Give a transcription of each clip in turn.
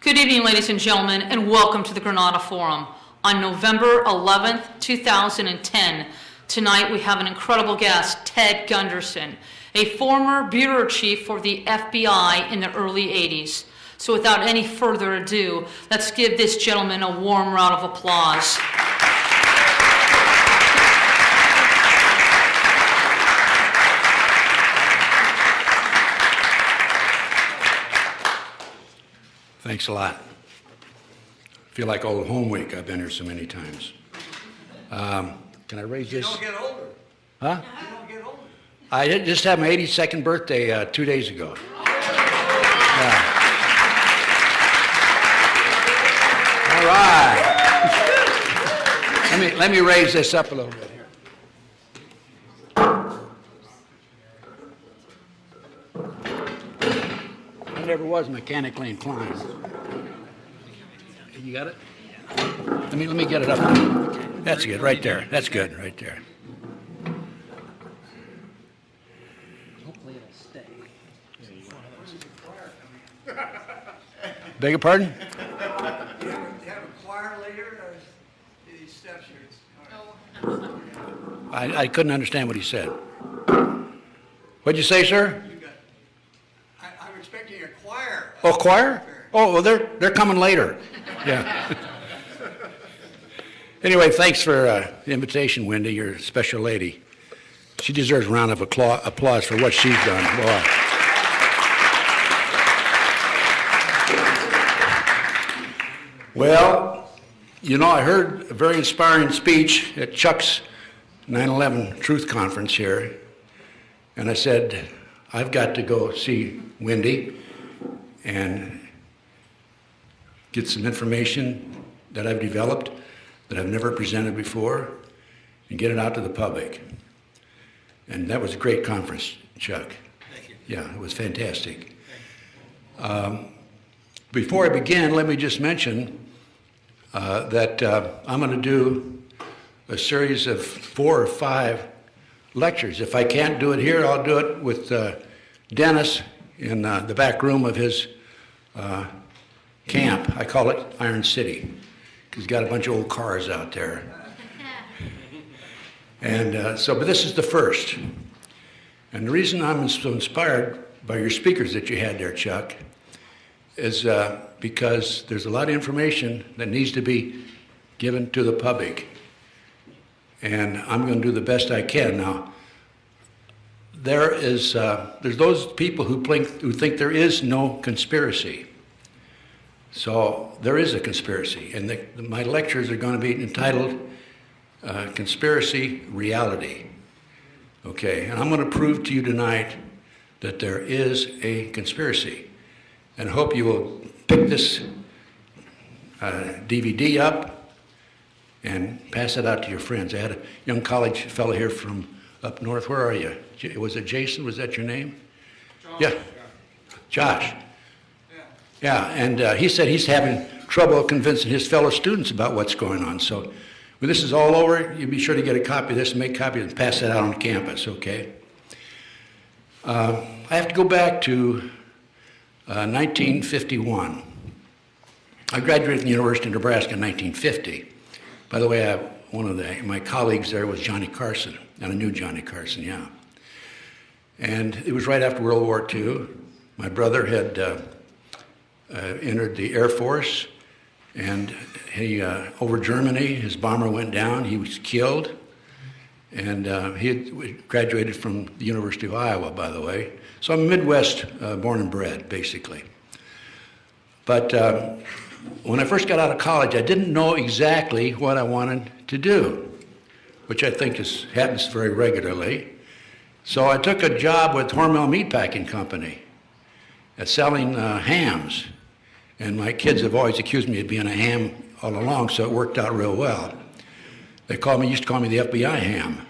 Good evening, ladies and gentlemen, and welcome to the Granada Forum. On November 11th, 2010, tonight we have an incredible guest, Ted Gunderson, a former bureau chief for the FBI in the early 80s. So without any further ado, let's give this gentleman a warm round of applause. Thanks a lot. I feel like old home week. I've been here so many times. Can I raise this? You don't get older. Huh? You don't get older. I just had my 82nd birthday 2 days ago. Yeah. All right. Let me raise this up a little bit here. I never was mechanically inclined. You got it? Let me get it up. That's good, right there. That's good, right there. Hopefully it'll stay. Beg your pardon? You have a choir later, or these steps here? I couldn't understand what he said. What'd you say, sir? I'm expecting a choir. Oh, choir? Oh, well, they're coming later. Yeah. Anyway, thanks for the invitation, Wendy. You're a special lady. She deserves a round of applause for what she's done. Boy. Well, you know, I heard a very inspiring speech at Chuck's 9/11 Truth Conference here, and I said, I've got to go see Wendy and get some information that I've developed that I've never presented before and get it out to the public. And that was a great conference, Chuck. Thank you. Yeah, it was fantastic. Before I begin, let me just mention that I'm going to do a series of 4 or 5 lectures. If I can't do it here, I'll do it with Dennis in the back room of his camp. I call it Iron City, because he's got a bunch of old cars out there. And but this is the first. And the reason I'm so inspired by your speakers that you had there, Chuck, is because there's a lot of information that needs to be given to the public. And I'm going to do the best I can. Now, there's those people who think there is no conspiracy. So there is a conspiracy, and my lectures are going to be entitled Conspiracy Reality. Okay, and I'm going to prove to you tonight that there is a conspiracy, and hope you will pick this DVD up and pass it out to your friends. I had a young college fellow here from up north. Where are you? Was it Jason? Was that your name? Josh. Yeah. Josh. Yeah, and he said he's having trouble convincing his fellow students about what's going on. So when this is all over, you be sure to get a copy of this and make copies and pass that out on campus, okay? I have to go back to 1951. I graduated from the University of Nebraska in 1950. By the way, one of my colleagues there was Johnny Carson, and I knew Johnny Carson, yeah. And it was right after World War II. My brother had entered the Air Force, and he over Germany, his bomber went down. He was killed, and he had graduated from the University of Iowa, by the way. So I'm Midwest born and bred, basically. But when I first got out of college, I didn't know exactly what I wanted to do, which I think happens very regularly. So I took a job with Hormel Meatpacking Company at selling hams. And my kids have always accused me of being a ham all along, so it worked out real well. They used to call me the FBI ham.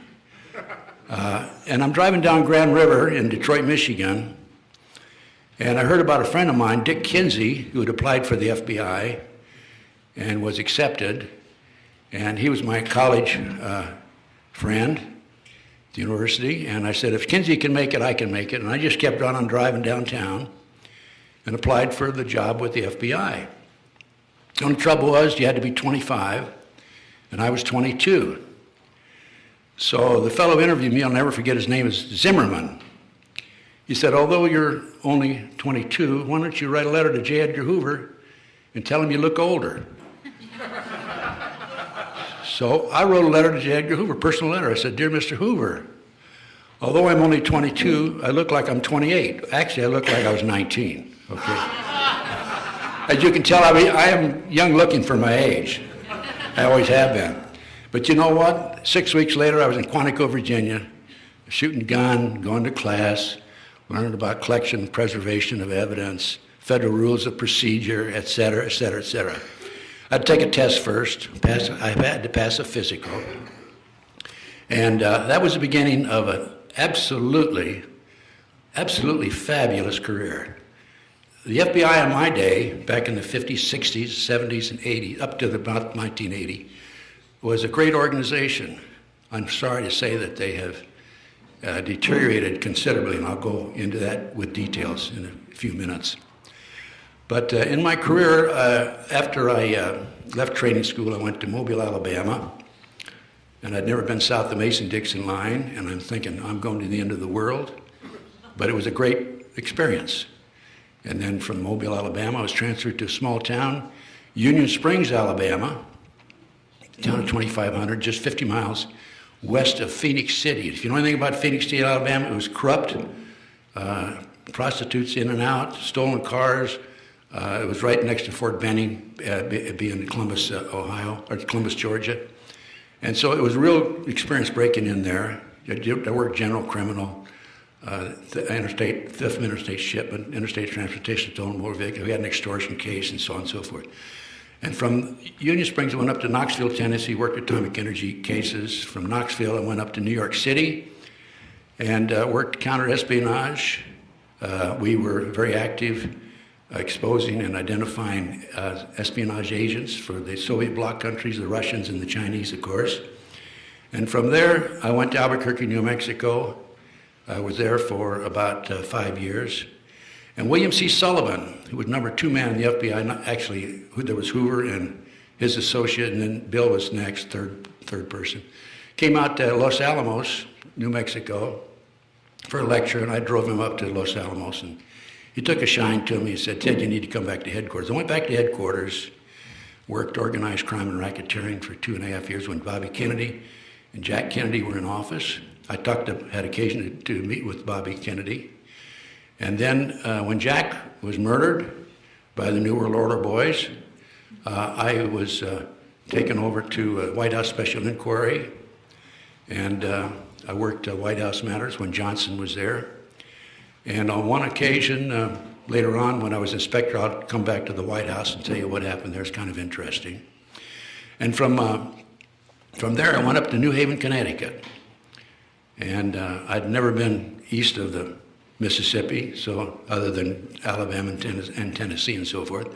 And I'm driving down Grand River in Detroit, Michigan, and I heard about a friend of mine, Dick Kinsey, who had applied for the FBI and was accepted. And he was my college friend at the university. And I said, if Kinsey can make it, I can make it. And I just kept on driving downtown and applied for the job with the FBI. The only trouble was you had to be 25, and I was 22. So the fellow interviewed me, I'll never forget, his name is Zimmerman. He said, although you're only 22, why don't you write a letter to J. Edgar Hoover and tell him you look older? So I wrote a letter to J. Edgar Hoover, personal letter. I said, Dear Mr. Hoover, although I'm only 22, I look like I'm 28. Actually, I look like I was 19, okay? As you can tell, I am young looking for my age. I always have been. But you know what? 6 weeks later, I was in Quantico, Virginia, shooting a gun, going to class, learning about collection and preservation of evidence, federal rules of procedure, et cetera, et cetera, et cetera. I'd take a test first. I had to pass a physical. And that was the beginning of an absolutely fabulous career. The FBI in my day, back in the 50s, 60s, 70s, and 80s, up to about 1980, was a great organization. I'm sorry to say that they have deteriorated considerably, and I'll go into that with details in a few minutes. But in my career, after I left training school, I went to Mobile, Alabama, and I'd never been south of the Mason-Dixon line, and I'm thinking, I'm going to the end of the world. But it was a great experience. And then from Mobile, Alabama, I was transferred to a small town, Union Springs, Alabama, a town of 2,500, just 50 miles west of Phoenix City. If you know anything about Phoenix City, Alabama, it was corrupt, prostitutes in and out, stolen cars. It was right next to Fort Benning, being Columbus, Ohio, or Columbus, Georgia. And so it was a real experience breaking in there. I worked general criminal, interstate, theft of interstate shipment, interstate transportation, stolen motor vehicle. We had an extortion case and so on and so forth. And from Union Springs, I went up to Knoxville, Tennessee, worked atomic energy cases. From Knoxville, I went up to New York City and worked counter-espionage. We were very active exposing and identifying espionage agents for the Soviet bloc countries, the Russians and the Chinese, of course. And from there, I went to Albuquerque, New Mexico. I was there for about 5 years. And William C. Sullivan, who was number 2 man in the FBI, actually, there was Hoover and his associate, and then Bill was next, third person, came out to Los Alamos, New Mexico, for a lecture, and I drove him up to Los Alamos, and he took a shine to me. He said, Ted, you need to come back to headquarters. I went back to headquarters, worked organized crime and racketeering for 2.5 years when Bobby Kennedy and Jack Kennedy were in office. I had occasion to meet with Bobby Kennedy. And then when Jack was murdered by the New World Order boys, I was taken over to White House Special Inquiry, and I worked White House Matters when Johnson was there. And on one occasion, later on when I was inspector, I'll come back to the White House and tell you what happened there. It's kind of interesting. And from there, I went up to New Haven, Connecticut. And I'd never been east of the Mississippi, so other than Alabama and Tennessee and so forth,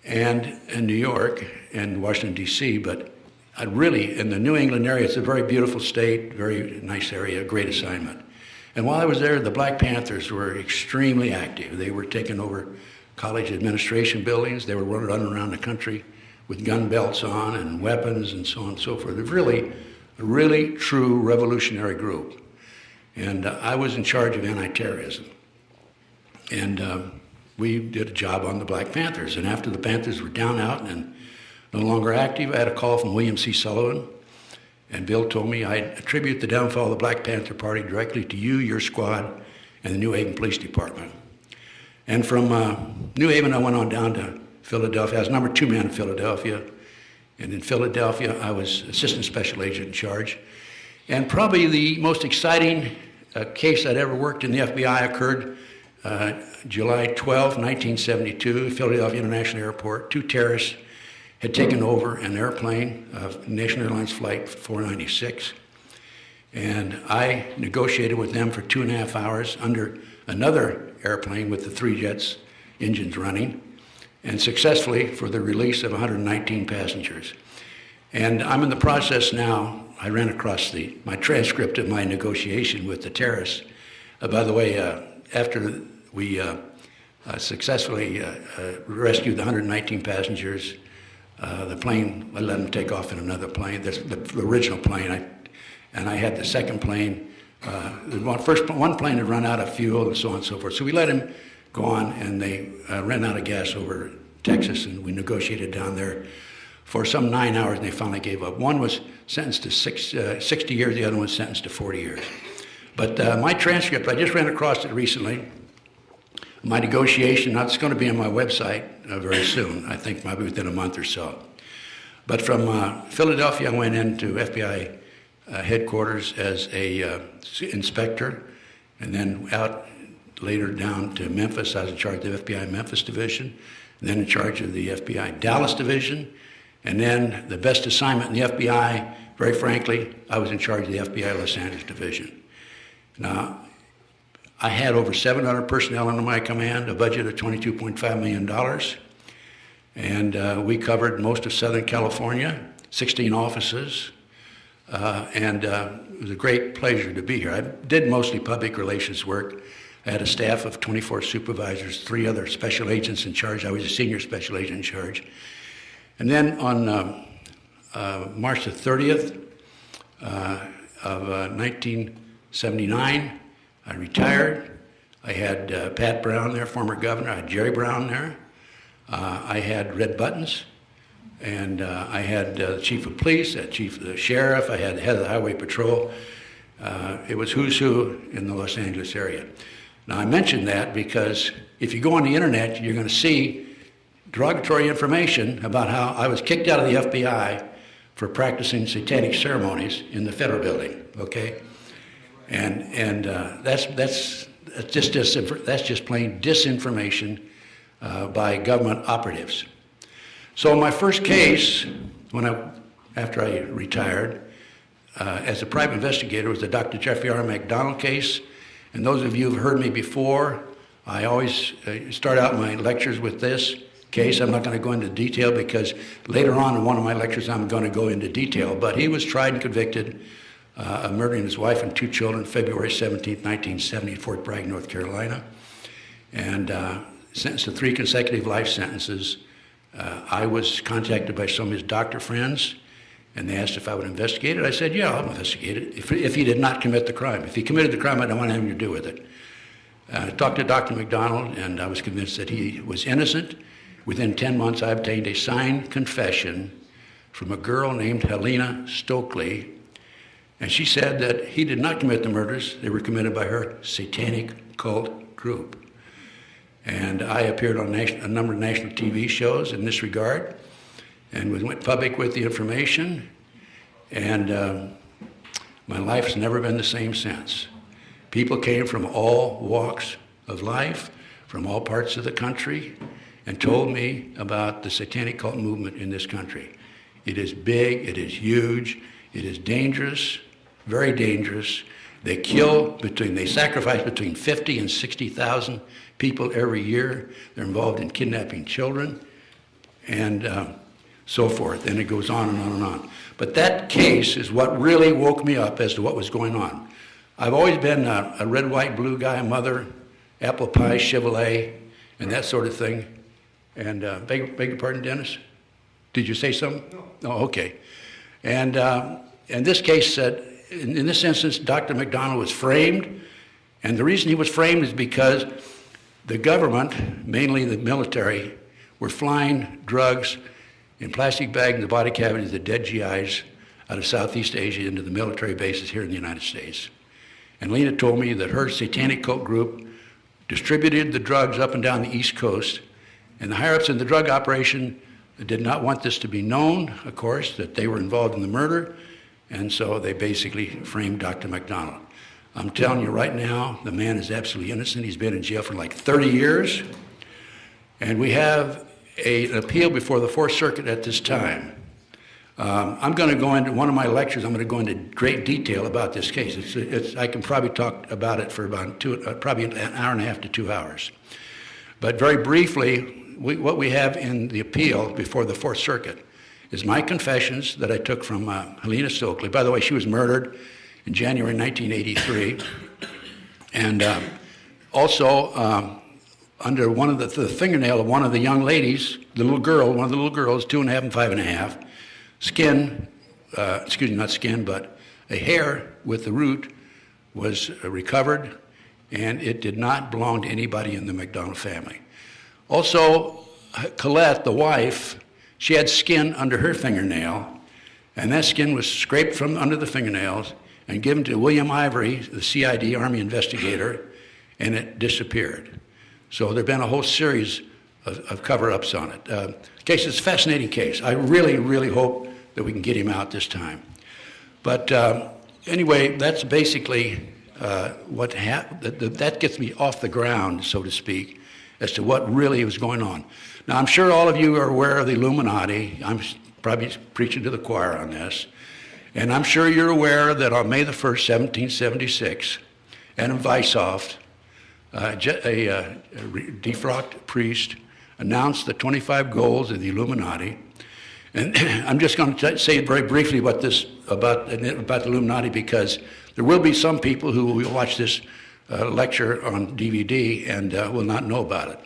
and New York and Washington, D.C., but I really, in the New England area, it's a very beautiful state, very nice area, great assignment. And while I was there, the Black Panthers were extremely active. They were taking over college administration buildings. They were running around the country with gun belts on and weapons and so on and so forth. They're really a really true revolutionary group. And I was in charge of anti-terrorism. And we did a job on the Black Panthers. And after the Panthers were down out and no longer active, I had a call from William C. Sullivan. And Bill told me I attribute the downfall of the Black Panther Party directly to you, your squad, and the New Haven Police Department. And from New Haven, I went on down to Philadelphia. I was number 2 man in Philadelphia. And in Philadelphia, I was assistant special agent in charge. And probably the most exciting case I'd ever worked in the FBI occurred July 12, 1972, Philadelphia International Airport. 2 terrorists had taken over an airplane, National Airlines Flight 496. And I negotiated with them for 2.5 hours under another airplane with the 3 jets, engines running, and successfully for the release of 119 passengers. And I'm in the process now. I ran across my transcript of my negotiation with the terrorists. By the way, after we successfully rescued the 119 passengers. The plane, I let them take off in another plane, the original plane, and I had the second plane. One plane had run out of fuel and so on and so forth. So we let him go on, and they ran out of gas over Texas, and we negotiated down there for some 9 hours, and they finally gave up. One was sentenced to 60 years, the other one was sentenced to 40 years. But my transcript, I just ran across it recently. My negotiation, that's going to be on my website very soon, I think maybe within a month or so. But from Philadelphia, I went into FBI headquarters as a inspector, and then out later down to Memphis. I was in charge of the FBI Memphis division, and then in charge of the FBI Dallas division, and then the best assignment in the FBI, very frankly, I was in charge of the FBI Los Angeles division. Now, I had over 700 personnel under my command, a budget of $22.5 million, and we covered most of Southern California, 16 offices, and it was a great pleasure to be here. I did mostly public relations work. I had a staff of 24 supervisors, 3 other special agents in charge. I was a senior special agent in charge. And then on March the 30th of 1979, I retired. I had Pat Brown there, former governor. I had Jerry Brown there. I had Red Buttons. And I had the chief of police, the chief of the sheriff. I had the head of the highway patrol. It was who's who in the Los Angeles area. Now, I mention that because if you go on the internet, you're going to see derogatory information about how I was kicked out of the FBI for practicing satanic ceremonies in the federal building, okay? And that's just plain disinformation by government operatives. So my first case, after I retired, as a private investigator, was the Dr. Jeffrey R. McDonald case. And those of you who've heard me before, I always start out my lectures with this case. I'm not going to go into detail because later on in one of my lectures I'm going to go into detail. But he was tried and convicted of murdering his wife and 2 children February 17, 1970 in Fort Bragg, North Carolina, and sentenced to 3 consecutive life sentences. I was contacted by some of his doctor friends, and they asked if I would investigate it. I said, yeah, I'll investigate it, if he did not commit the crime. If he committed the crime, I don't want anything to do with it. I talked to Dr. McDonald, and I was convinced that he was innocent. Within 10 months, I obtained a signed confession from a girl named Helena Stokely, and she said that he did not commit the murders. They were committed by her satanic cult group. And I appeared on a number of national TV shows in this regard, and went public with the information, and my life's never been the same since. People came from all walks of life, from all parts of the country, and told me about the satanic cult movement in this country. It is big, it is huge, it is dangerous, very dangerous. They sacrifice between 50 and 60,000 people every year. They're involved in kidnapping children, and so forth, and it goes on and on and on. But that case is what really woke me up as to what was going on. I've always been a red, white, blue guy, mother, apple pie, Chevrolet, and that sort of thing. And beg your pardon, Dennis? Did you say something? No. Oh, okay. And this case said, in this instance, Dr. McDonald was framed, and the reason he was framed is because the government, mainly the military, were flying drugs in plastic bags in the body cavities of the dead GIs out of Southeast Asia into the military bases here in the United States. And Lena told me that her satanic cult group distributed the drugs up and down the East Coast, and the higher-ups in the drug operation did not want this to be known, of course, that they were involved in the murder, and so they basically framed Dr. McDonald. I'm telling you right now, the man is absolutely innocent. He's been in jail for like 30 years, and we have an appeal before the Fourth Circuit at this time. I'm going to go into one of my lectures. I'm going to go into great detail about this case. I can probably talk about it for about probably an hour and a half to 2 hours. But very briefly, what we have in the appeal before the Fourth Circuit is my confessions that I took from Helena Stokely. By the way, she was murdered in January 1983. And also under one of the fingernail of one of the young ladies, one of the little girls, 2.5 and 5.5, skin, not skin, but a hair with the root was recovered, and it did not belong to anybody in the McDonald family. Also, Colette, the wife, she had skin under her fingernail, and that skin was scraped from under the fingernails and given to William Ivory, the CID Army investigator, and it disappeared. So there have been a whole series of cover-ups on it. Case is a fascinating case. I really, really hope that we can get him out this time. But anyway, that's basically what happened. That gets me off the ground, so to speak, as to what really was going on. Now, I'm sure all of you are aware of the Illuminati. I'm probably preaching to the choir on this. And I'm sure you're aware that on May the 1st, 1776, Adam Weishaupt, a defrocked priest, announced the 25 goals of the Illuminati. And I'm just going to say very briefly about the Illuminati, because there will be some people who will watch this lecture on DVD and will not know about it.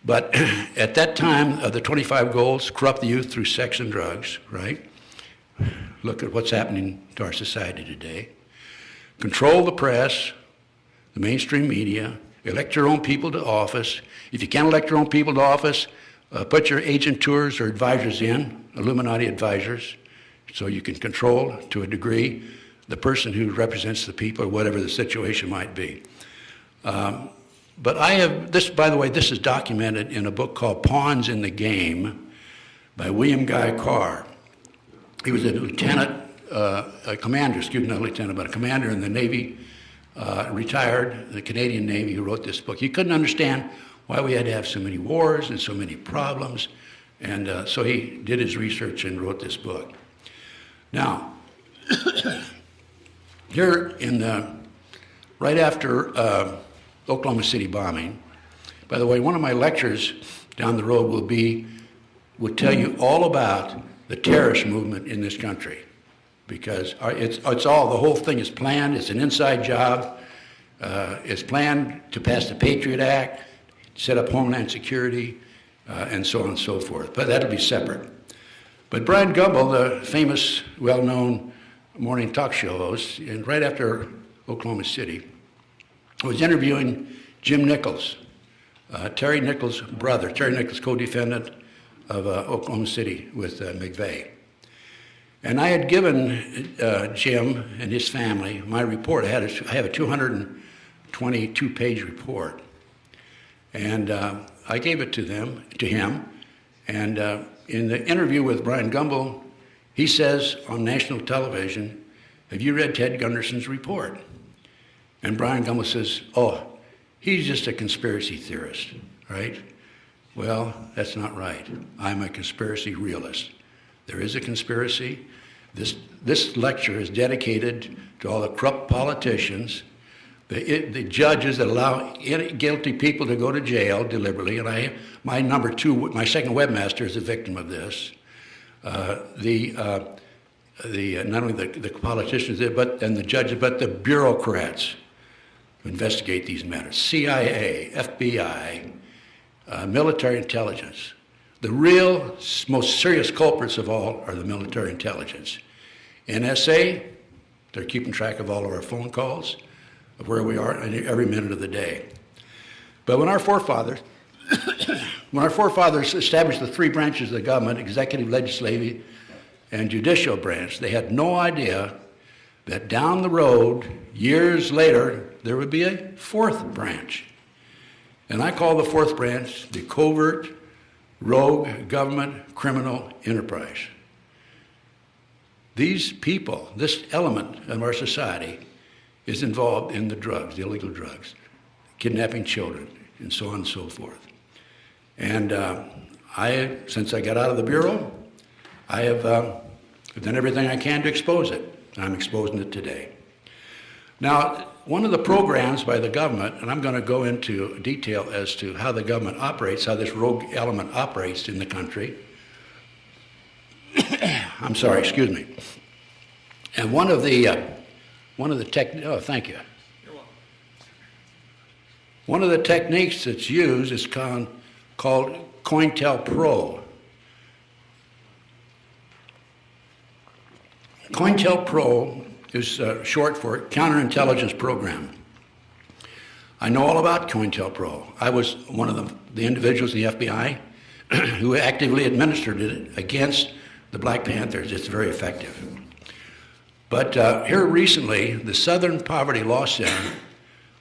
But at that time, the 25 goals: corrupt the youth through sex and drugs, right? Look at what's happening to our society today. Control the press, the mainstream media, elect your own people to office. If you can't elect your own people to office, put your agentures or advisors in, Illuminati advisors, so you can control, to a degree, the person who represents the people, or whatever the situation might be. But I have this, by the way, this is documented in a book called Pawns in the Game by William Guy Carr. He was a commander in the Navy, retired, the Canadian Navy, who wrote this book. He couldn't understand why we had to have so many wars and so many problems, and so he did his research and wrote this book. Now, here right after Oklahoma City bombing, by the way, one of my lectures down the road will tell you all about the terrorist movement in this country, because it's all, the whole thing is planned. It's an inside job. It's planned to pass the Patriot Act, set up Homeland Security, and so on and so forth. But that'll be separate. But Brian Gumbel, the famous, well-known morning talk show host, and right after Oklahoma City, was interviewing Jim Nichols, Terry Nichols' brother, Terry Nichols, co-defendant of Oklahoma City with McVeigh. And I had given Jim and his family my report. I have a 222-page report. And I gave it to him. And in the interview with Brian Gumbel, he says on national television, "Have you read Ted Gunderson's report?" And Brian Gumbel says, "Oh, he's just a conspiracy theorist," right? Well, that's not right. I'm a conspiracy realist. There is a conspiracy. This lecture is dedicated to all the corrupt politicians, the judges that allow guilty people to go to jail deliberately, and my second webmaster is a victim of this. Not only the politicians and the judges, but the bureaucrats who investigate these matters. CIA, FBI, military intelligence. The real, most serious culprits of all are the military intelligence. NSA, they're keeping track of all of our phone calls, of where we are every minute of the day. But when our forefathers established the three branches of the government, executive, legislative, and judicial branch, they had no idea that down the road, years later, there would be a fourth branch. And I call the fourth branch the covert, rogue, government, criminal enterprise. These people, this element of our society, is involved in the drugs, the illegal drugs, kidnapping children, and so on and so forth. And since I got out of the Bureau, I have done everything I can to expose it. I'm exposing it today. Now, one of the programs by the government, and I'm going to go into detail as to how the government operates, how this rogue element operates in the country. I'm sorry, excuse me. And one of the thank you. You're welcome. One of the techniques that's used is called COINTELPRO. COINTELPRO is short for Counterintelligence Program. I know all about COINTELPRO. I was one of the individuals in the FBI who actively administered it against the Black Panthers. It's very effective. But here recently, the Southern Poverty Law Center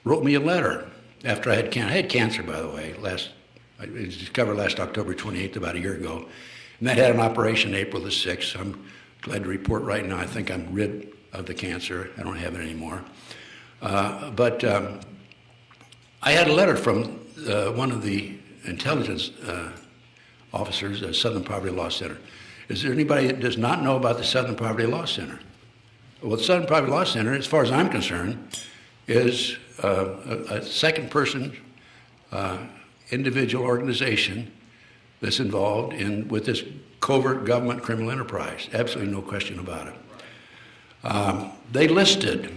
wrote me a letter after I had cancer, by the way. It was discovered last October 28th, about a year ago. And that had an operation April the 6th. I'm glad to report right now I think I'm rid of the cancer. I don't have it anymore. But I had a letter from one of the intelligence officers at Southern Poverty Law Center. Is there anybody that does not know about the Southern Poverty Law Center? Well, the Southern Poverty Law Center, as far as I'm concerned, is a second-person individual organization that's involved with this covert government criminal enterprise. Absolutely no question about it. They listed,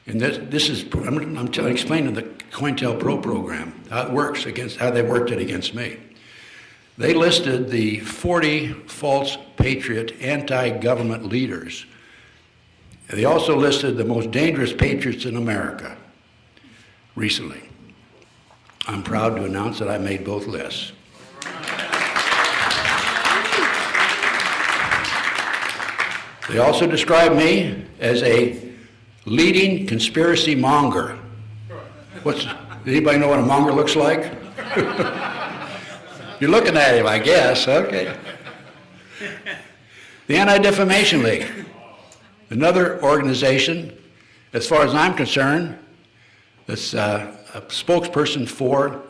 and I'm explaining the COINTELPRO program, how it works how they worked it against me. They listed the 40 false patriot anti-government leaders. They also listed the most dangerous patriots in America recently. I'm proud to announce that I made both lists. They also described me as a leading conspiracy monger. Anybody know what a monger looks like? You're looking at him, I guess. Okay. The Anti-Defamation League, another organization, as far as I'm concerned, that's a spokesperson for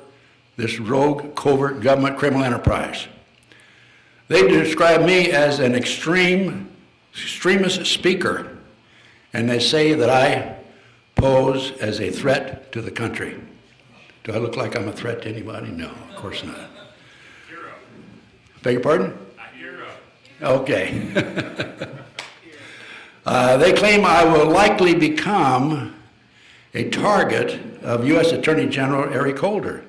this rogue, covert government criminal enterprise. They describe me as an extremist speaker, and they say that I pose as a threat to the country. Do I look like I'm a threat to anybody? No, of course not. Hero. Beg your pardon? A hero. Okay. They claim I will likely become a target of U.S. Attorney General Eric Holder.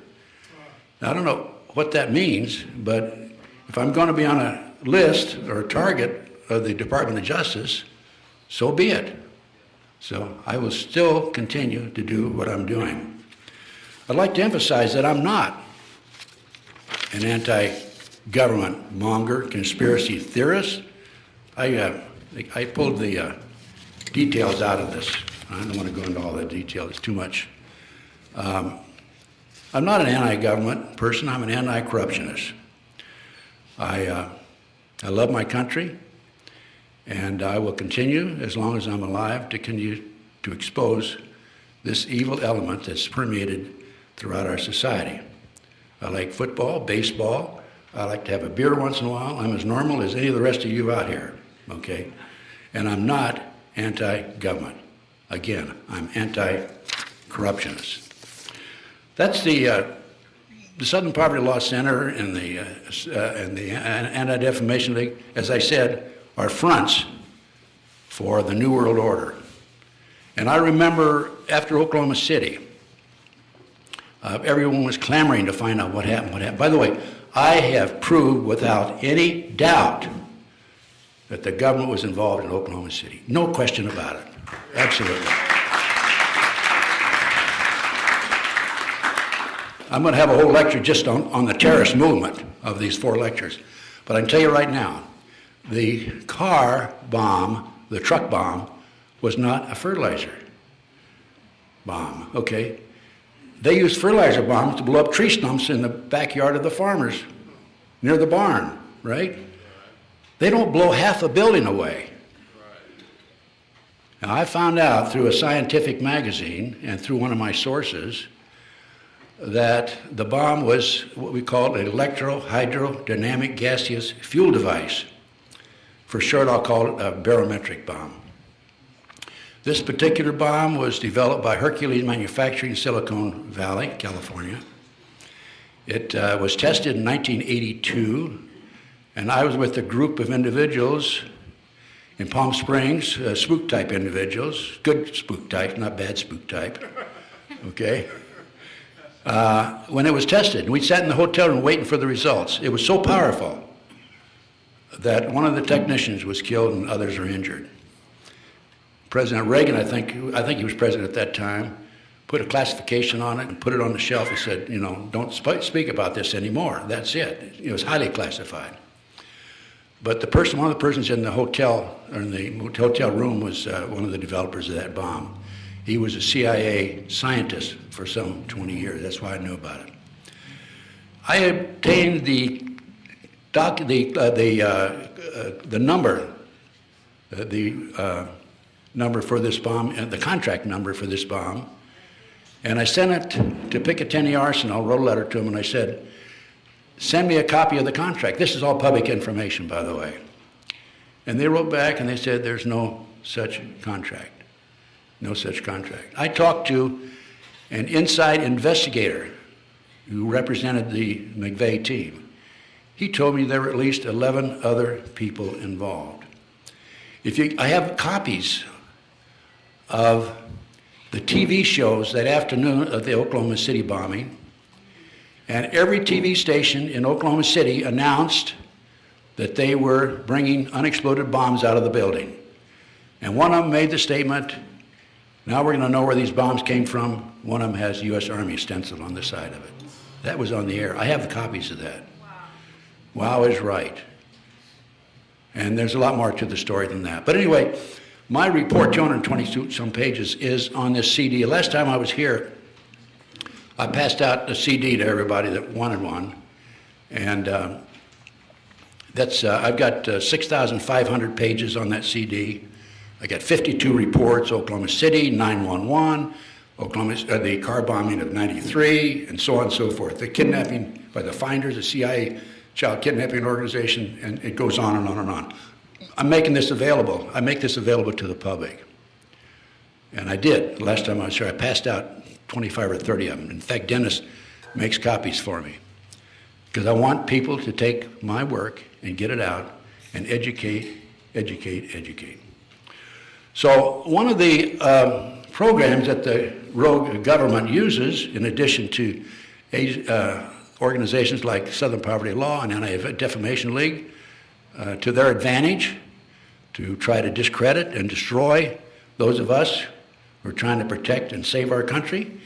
Now, I don't know what that means, but if I'm going to be on a list or a target of the Department of Justice, so be it. So I will still continue to do what I'm doing. I'd like to emphasize that I'm not an anti-government monger, conspiracy theorist. I pulled the details out of this. I don't want to go into all the details. It's too much. I'm not an anti-government person. I'm an anti-corruptionist. I love my country, and I will continue, as long as I'm alive, to continue to expose this evil element that's permeated throughout our society. I like football, baseball. I like to have a beer once in a while. I'm as normal as any of the rest of you out here, okay? And I'm not anti-government. Again, I'm anti-corruptionist. That's the Southern Poverty Law Center and the Anti-Defamation League, as I said, are fronts for the New World Order. And I remember after Oklahoma City, everyone was clamoring to find out what happened. By the way, I have proved without any doubt that the government was involved in Oklahoma City. No question about it. Absolutely. I'm going to have a whole lecture just on the terrorist movement of these 4 lectures. But I can tell you right now, the car bomb, the truck bomb, was not a fertilizer bomb, okay? They used fertilizer bombs to blow up tree stumps in the backyard of the farmers near the barn, right? They don't blow half a building away. Now, I found out through a scientific magazine and through one of my sources that the bomb was what we call an electro-hydrodynamic gaseous fuel device. For short, I'll call it a barometric bomb. This particular bomb was developed by Hercules Manufacturing in Silicon Valley, California. It was tested in 1982, and I was with a group of individuals in Palm Springs, spook-type individuals, good spook-type, not bad spook-type, okay? when it was tested. We sat in the hotel room waiting for the results. It was so powerful that one of the technicians was killed and others are injured. President Reagan, I think he was president at that time, put a classification on it and put it on the shelf and said, you know, don't speak about this anymore. That's it. It was highly classified. But one of the persons in the hotel, or in the hotel room, was one of the developers of that bomb. He was a CIA scientist for some 20 years. That's why I knew about it. I obtained the number for this bomb, the contract number for this bomb, and I sent it to Picatinny Arsenal, wrote a letter to him, and I said, send me a copy of the contract. This is all public information, by the way. And they wrote back and they said, there's no such contract. No such contract. I talked to an inside investigator who represented the McVeigh team. He told me there were at least 11 other people involved. I have copies of the TV shows that afternoon of the Oklahoma City bombing, and every TV station in Oklahoma City announced that they were bringing unexploded bombs out of the building. And one of them made the statement, now we're going to know where these bombs came from. One of them has U.S. Army stenciled on the side of it. That was on the air. I have the copies of that. Wow is right. And there's a lot more to the story than that. But anyway, my report, 222-some pages, is on this CD. Last time I was here, I passed out a CD to everybody that wanted one. And I've got 6,500 pages on that CD. I got 52 reports, Oklahoma City, 911, the car bombing of 93, and so on and so forth. The kidnapping by the Finders, the CIA child kidnapping organization, and it goes on and on and on. I'm making this available. I make this available to the public. And I did. Last time I was here, I passed out 25 or 30 of them. In fact, Dennis makes copies for me because I want people to take my work and get it out and educate, educate, educate. So one of the programs that the rogue government uses, in addition to organizations like Southern Poverty Law and Anti-Defamation League, to their advantage, to try to discredit and destroy those of us who are trying to protect and save our country,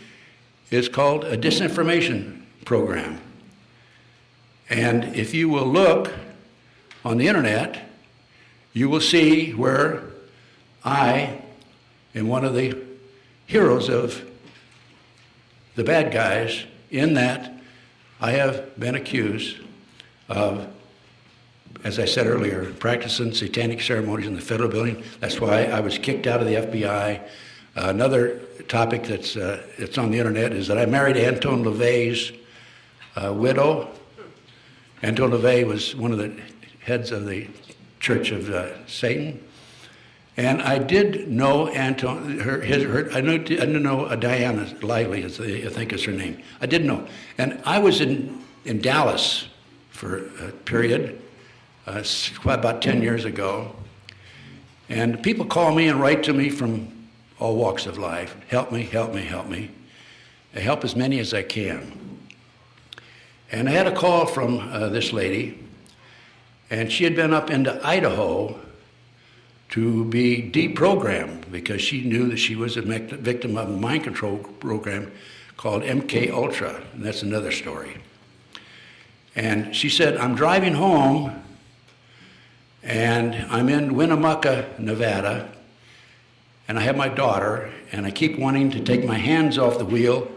is called a disinformation program. And if you will look on the internet, you will see where I am one of the heroes of the bad guys, in that I have been accused of, as I said earlier, practicing satanic ceremonies in the federal building. That's why I was kicked out of the FBI. Another topic that's on the internet is that I married Anton LaVey's widow. Anton LaVey was one of the heads of the Church of Satan. And I did know Anton, I didn't know Diana Lively, I think is her name. I didn't know. And I was in Dallas for a period, about 10 years ago. And people call me and write to me from all walks of life. Help me, help me, help me. I help as many as I can. And I had a call from this lady, and she had been up into Idaho to be deprogrammed because she knew that she was a victim of a mind control program called MK Ultra, and that's another story. And she said, I'm driving home, and I'm in Winnemucca, Nevada, and I have my daughter, and I keep wanting to take my hands off the wheel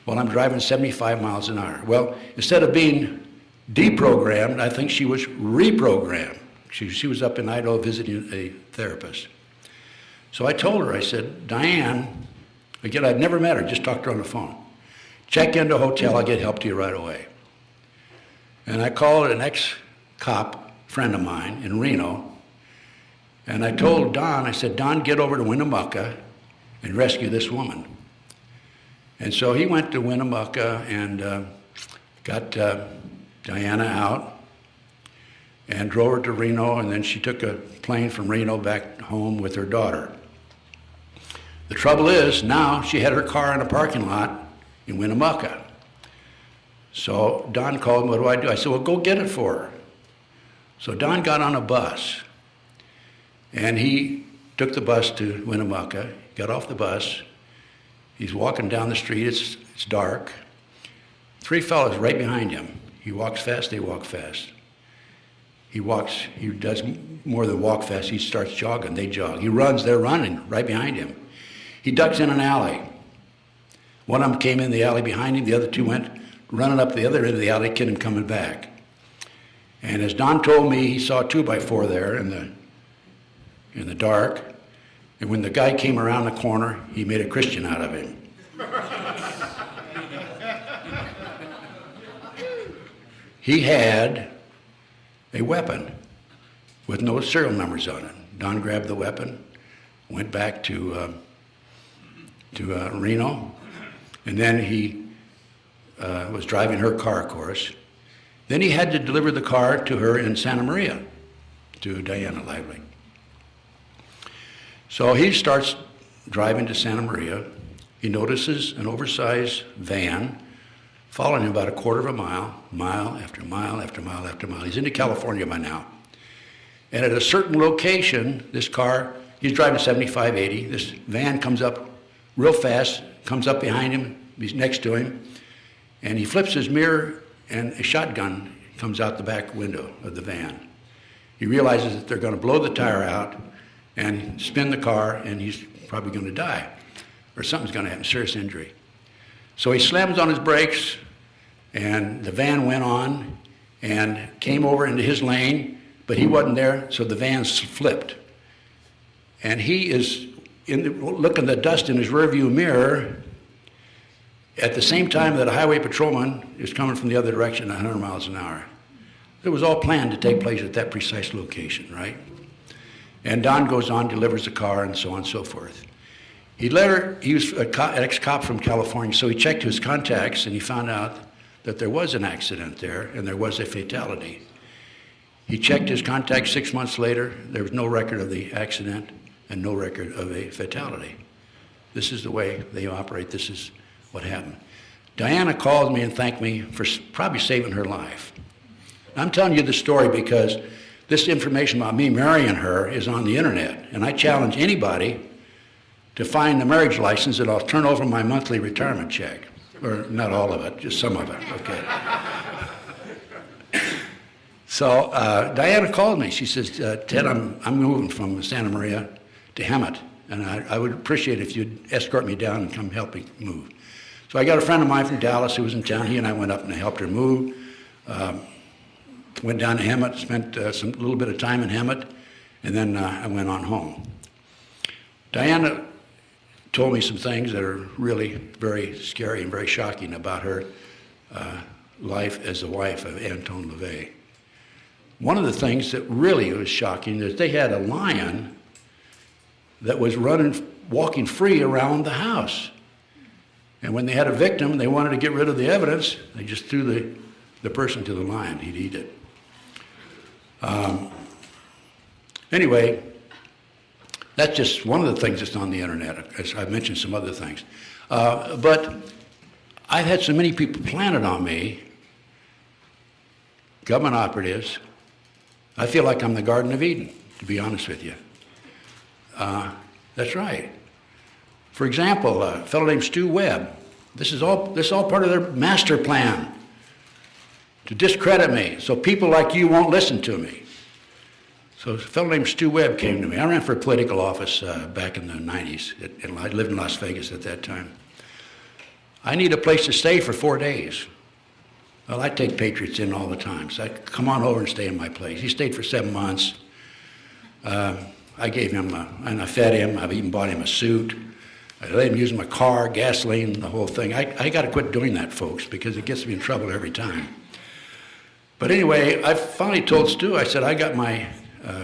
while I'm driving 75 miles an hour. Well, instead of being deprogrammed, I think she was reprogrammed. She was up in Idaho visiting a therapist. So I told her, I said, Diane, again, I'd never met her, just talked to her on the phone. Check into a hotel, I'll get help to you right away. And I called an ex-cop friend of mine in Reno, and I told Don, I said, Don, get over to Winnemucca and rescue this woman. And so he went to Winnemucca and got Diana out and drove her to Reno, and then she took a plane from Reno back home with her daughter. The trouble is, now she had her car in a parking lot in Winnemucca. So Don called me, what do I do? I said, well, go get it for her. So Don got on a bus, and he took the bus to Winnemucca, got off the bus. He's walking down the street, it's dark. 3 fellows right behind him. He walks fast, they walk fast. He does more than walk fast, he starts jogging, they jog. He runs, they're running right behind him. He ducks in an alley. One of them came in the alley behind him, the other 2 went running up the other end of the alley, kid him coming back. And as Don told me, he saw a 2x4 there in the dark. And when the guy came around the corner, he made a Christian out of him. He had a weapon with no serial numbers on it. Don grabbed the weapon, went back to Reno, and then he was driving her car, of course. Then he had to deliver the car to her in Santa Maria, to Diana Lively. So he starts driving to Santa Maria. He notices an oversized van following him about a quarter of a mile, mile after mile after mile after mile. He's into California by now. And at a certain location, this car, he's driving 75, 80. This van comes up real fast, comes up behind him, he's next to him, and he flips his mirror and a shotgun comes out the back window of the van. He realizes that they're going to blow the tire out and spin the car, and he's probably going to die, or something's going to happen, serious injury. So he slams on his brakes, and the van went on and came over into his lane, but he wasn't there, so the van flipped. And he is looking at the dust in his rearview mirror at the same time that a highway patrolman is coming from the other direction at 100 miles an hour. It was all planned to take place at that precise location, right? And Don goes on, delivers the car, and so on and so forth. He was an ex-cop from California, so he checked his contacts, and he found out that there was an accident there, and there was a fatality. He checked his contacts 6 months later. There was no record of the accident and no record of a fatality. This is the way they operate. This is what happened. Diana called me and thanked me for probably saving her life. I'm telling you the story because this information about me marrying her is on the internet, and I challenge anybody to find the marriage license, and I'll turn over my monthly retirement check. Or not all of it, just some of it, okay. So Diana called me. She says, Ted, I'm moving from Santa Maria to Hemet, and I would appreciate if you'd escort me down and come help me move. So I got a friend of mine from Dallas who was in town. He and I went up and I helped her move. Went down to Hemet, spent a little bit of time in Hemet, and then I went on home. Diana told me some things that are really very scary and very shocking about her life as the wife of Anton LaVey. One of the things that really was shocking is they had a lion that was walking free around the house. And when they had a victim, they wanted to get rid of the evidence, they just threw the person to the lion. He'd eat it. Anyway, that's just one of the things that's on the internet. As I've mentioned some other things. But I've had so many people planted on me, government operatives. I feel like I'm the Garden of Eden, to be honest with you. That's right. For example, a fellow named Stu Webb. This is all part of their master plan to discredit me, so people like you won't listen to me. So a fellow named Stu Webb came to me. I ran for political office back in the 90s. I lived in Las Vegas at that time. I need a place to stay for 4 days. Well, I take patriots in all the time, so I come on over and stay in my place. He stayed for 7 months. I gave him, and I fed him. I've even bought him a suit. I let him use my car, gasoline, the whole thing. I got to quit doing that, folks, because it gets me in trouble every time. But anyway, I finally told Stu, I said, I got my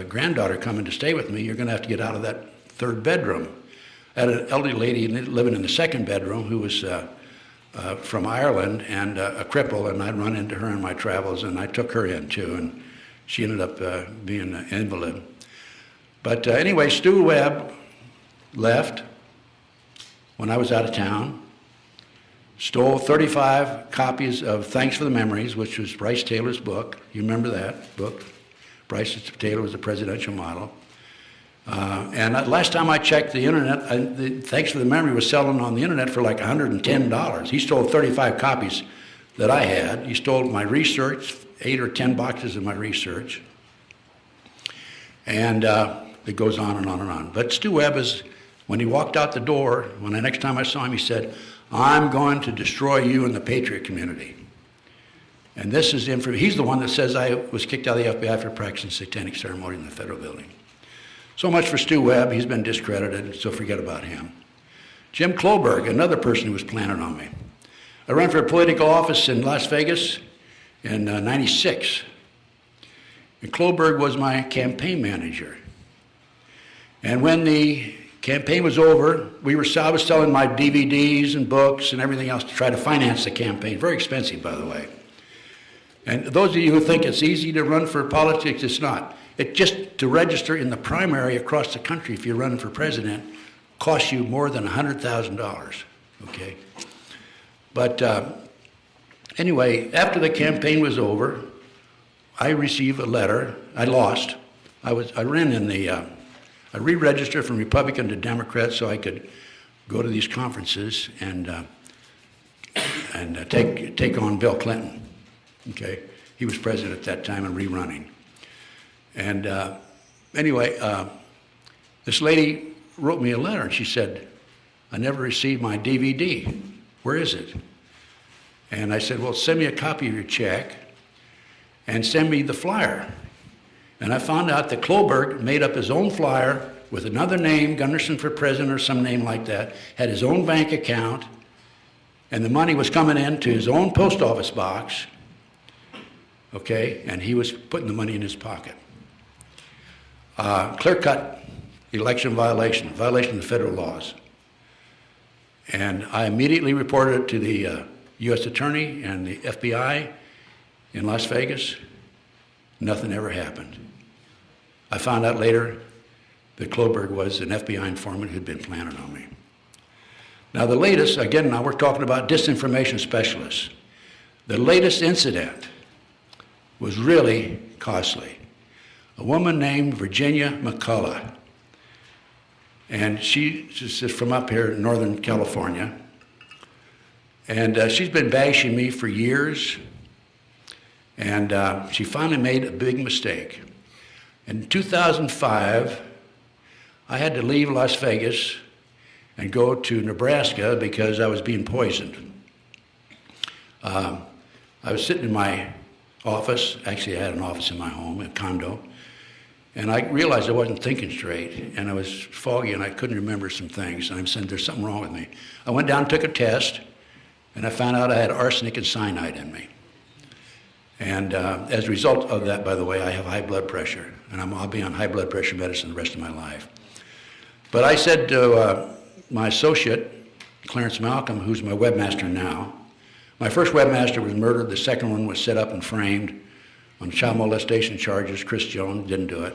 granddaughter coming to stay with me. You're going to have to get out of that third bedroom. I had an elderly lady living in the second bedroom who was from Ireland and a cripple, and I'd run into her in my travels, and I took her in too, and she ended up being an invalid. But anyway, Stu Webb left when I was out of town, stole 35 copies of Thanks for the Memories, which was Bryce Taylor's book. You remember that book? Bryce Taylor was a presidential model. And last time I checked the internet, Thanks for the Memory was selling on the internet for like $110. He stole 35 copies that I had. He stole my research, 8 or 10 boxes of my research. And it goes on and on and on. But Stu Webb when he walked out the door, when the next time I saw him, he said, "I'm going to destroy you and the Patriot community." And this is he's the one that says I was kicked out of the FBI for practicing satanic ceremony in the federal building. So much for Stu Webb. He's been discredited, so forget about him. Jim Kloberg, another person who was planted on me. I ran for a political office in Las Vegas in '96. And Kloberg was my campaign manager. And when the campaign was over, I was selling my DVDs and books and everything else to try to finance the campaign. Very expensive, by the way. And those of you who think it's easy to run for politics, it's not. It just to register in the primary across the country if you're running for president costs you more than $100,000, okay? But anyway, after the campaign was over, I received a letter. I lost. I ran in I re-registered from Republican to Democrat so I could go to these conferences and take on Bill Clinton. Okay, he was president at that time and rerunning. And anyway, this lady wrote me a letter and she said, "I never received my DVD. Where is it?" And I said, "Well, send me a copy of your check and send me the flyer." And I found out that Kloberg made up his own flyer with another name, Gunderson for president or some name like that, had his own bank account, and the money was coming into his own post office box, okay, and he was putting the money in his pocket. Clear-cut election violation of the federal laws. And I immediately reported it to the U.S. Attorney and the FBI in Las Vegas. Nothing ever happened. I found out later that Kloberg was an FBI informant who'd been planted on me. Now the latest, again, now we're talking about disinformation specialists. The latest incident was really costly. A woman named Virginia McCullough, and she's from up here in Northern California, and she's been bashing me for years, and she finally made a big mistake. In 2005, I had to leave Las Vegas and go to Nebraska because I was being poisoned. I was sitting in my office. Actually, I had an office in my home, a condo, and I realized I wasn't thinking straight, and I was foggy, and I couldn't remember some things, and I'm saying there's something wrong with me. I went down and took a test, and I found out I had arsenic and cyanide in me. And as a result of that, by the way, I have high blood pressure, and I'll be on high blood pressure medicine the rest of my life. But I said to my associate, Clarence Malcolm, who's my webmaster now, my first webmaster was murdered, the second one was set up and framed on child molestation charges. Chris Jones didn't do it.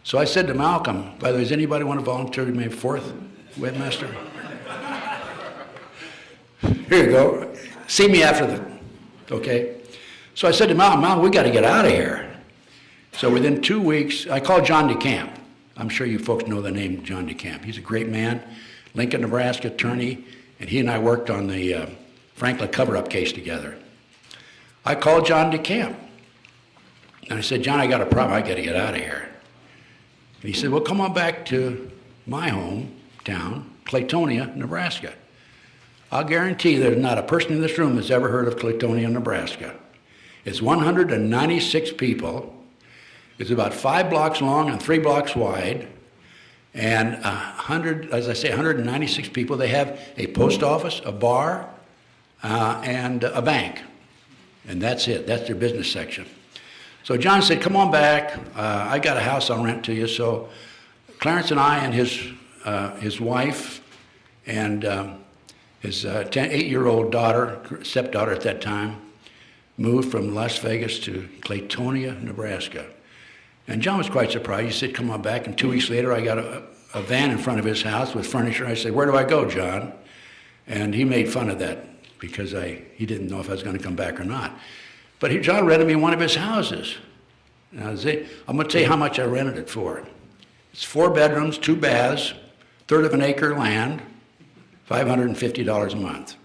So I said to Malcolm, by the way, does anybody want to volunteer to be fourth webmaster? Here you go. See me after okay? So I said to Malcolm, we got to get out of here. So within 2 weeks, I called John DeCamp. I'm sure you folks know the name John DeCamp. He's a great man, Lincoln, Nebraska attorney, and he and I worked on the Franklin cover-up case together. I called John DeCamp, and I said, "John, I got a problem. I got to get out of here." And he said, "Well, come on back to my hometown, Claytonia, Nebraska. I'll guarantee there's not a person in this room that's ever heard of Claytonia, Nebraska. It's 196 people. It's about 5 blocks long and 3 blocks wide, and 196 people. They have a post office, a bar, and a bank, and that's it. That's their business section." So John said, "Come on back. I got a house I'll rent to you." So Clarence and I and his wife and his 8-year-old daughter, stepdaughter at that time, moved from Las Vegas to Claytonia, Nebraska. And John was quite surprised. He said, "Come on back." And 2 weeks later, I got a van in front of his house with furniture. I said, "Where do I go, John?" And he made fun of that because he didn't know if I was going to come back or not. But John rented me one of his houses. Now, I'm going to tell you how much I rented it for. It's 4 bedrooms, 2 baths, third of an acre land, $550 a month.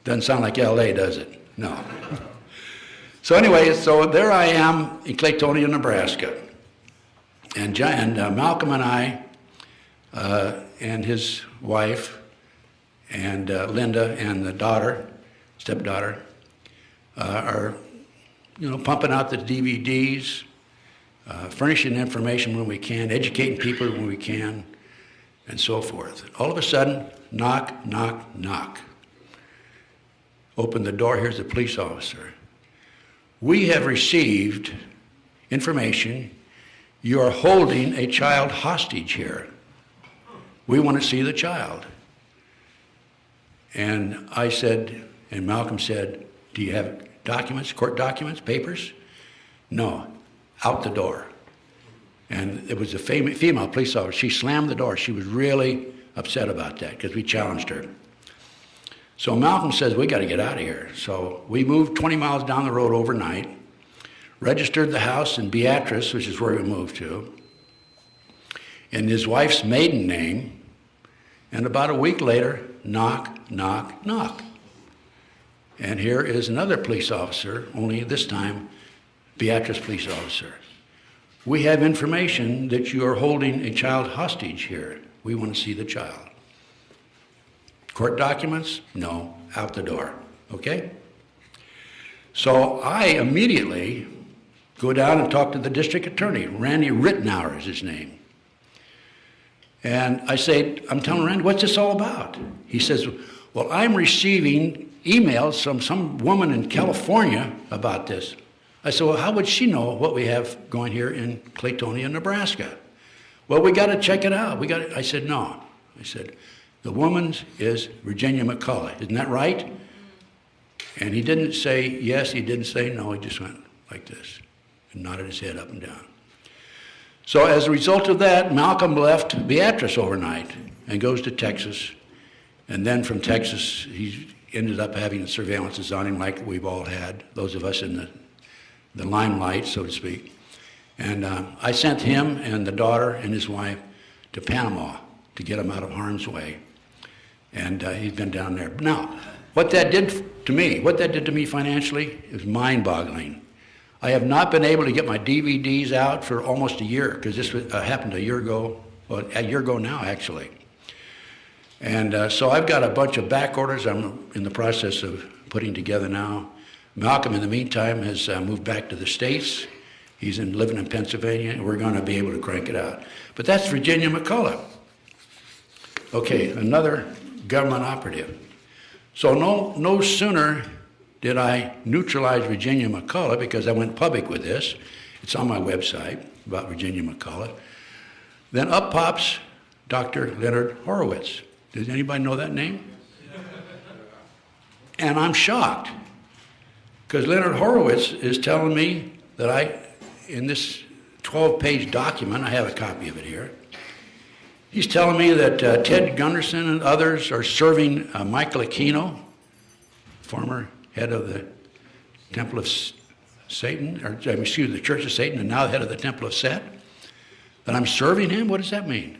Doesn't sound like LA, does it? No. So anyway, so there I am in Claytonia, Nebraska. And Malcolm and I, and his wife, and Linda and the daughter, stepdaughter, are, pumping out the DVDs, furnishing information when we can, educating people when we can, and so forth. All of a sudden, knock, knock, knock. Open the door, here's the police officer. We have received information. You are holding a child hostage here. We want to see the child. And I said, and Malcolm said, do you have documents, court documents, papers? No, out the door. And it was a female police officer. She slammed the door. She was really upset about that because we challenged her. So Malcolm says, we got to get out of here. So we moved 20 miles down the road overnight, registered the house in Beatrice, which is where we moved to, in his wife's maiden name, and about a week later, knock, knock, knock. And here is another police officer, only this time, Beatrice police officer. We have information that you are holding a child hostage here. We want to see the child. Court documents? No, out the door, okay? So I immediately go down and talk to the district attorney. Randy Rittenauer is his name. And I say, I'm telling Randy, what's this all about? He says, well, I'm receiving emails from some woman in California about this. I said, well, how would she know what we have going here in Claytonia, Nebraska? Well, we got to check it out. I said, no. I said, the woman's is Virginia McCullough. Isn't that right? And he didn't say yes, he didn't say no. He just went like this and nodded his head up and down. So as a result of that, Malcolm left Beatrice overnight and goes to Texas. And then from Texas, he ended up having surveillances on him like we've all had, those of us in the limelight, so to speak. And I sent him and the daughter and his wife to Panama to get him out of harm's way. And he's been down there. Now, what that did to me financially is mind-boggling. I have not been able to get my DVDs out for almost a year, because this happened a year ago now, actually. And so I've got a bunch of back orders I'm in the process of putting together now. Malcolm, in the meantime, has moved back to the States. He's living in Pennsylvania, and we're going to be able to crank it out. But that's Virginia McCullough. Okay, another government operative. So no sooner did I neutralize Virginia McCullough, because I went public with this. It's on my website about Virginia McCullough. Then up pops Dr. Leonard Horowitz. Does anybody know that name? And I'm shocked, because Leonard Horowitz is telling me that in this 12-page document, I have a copy of it here, he's telling me that Ted Gunderson and others are serving Michael Aquino, former head of the Temple of Satan, or excuse me, the Church of Satan, and now the head of the Temple of Set, that I'm serving him? What does that mean?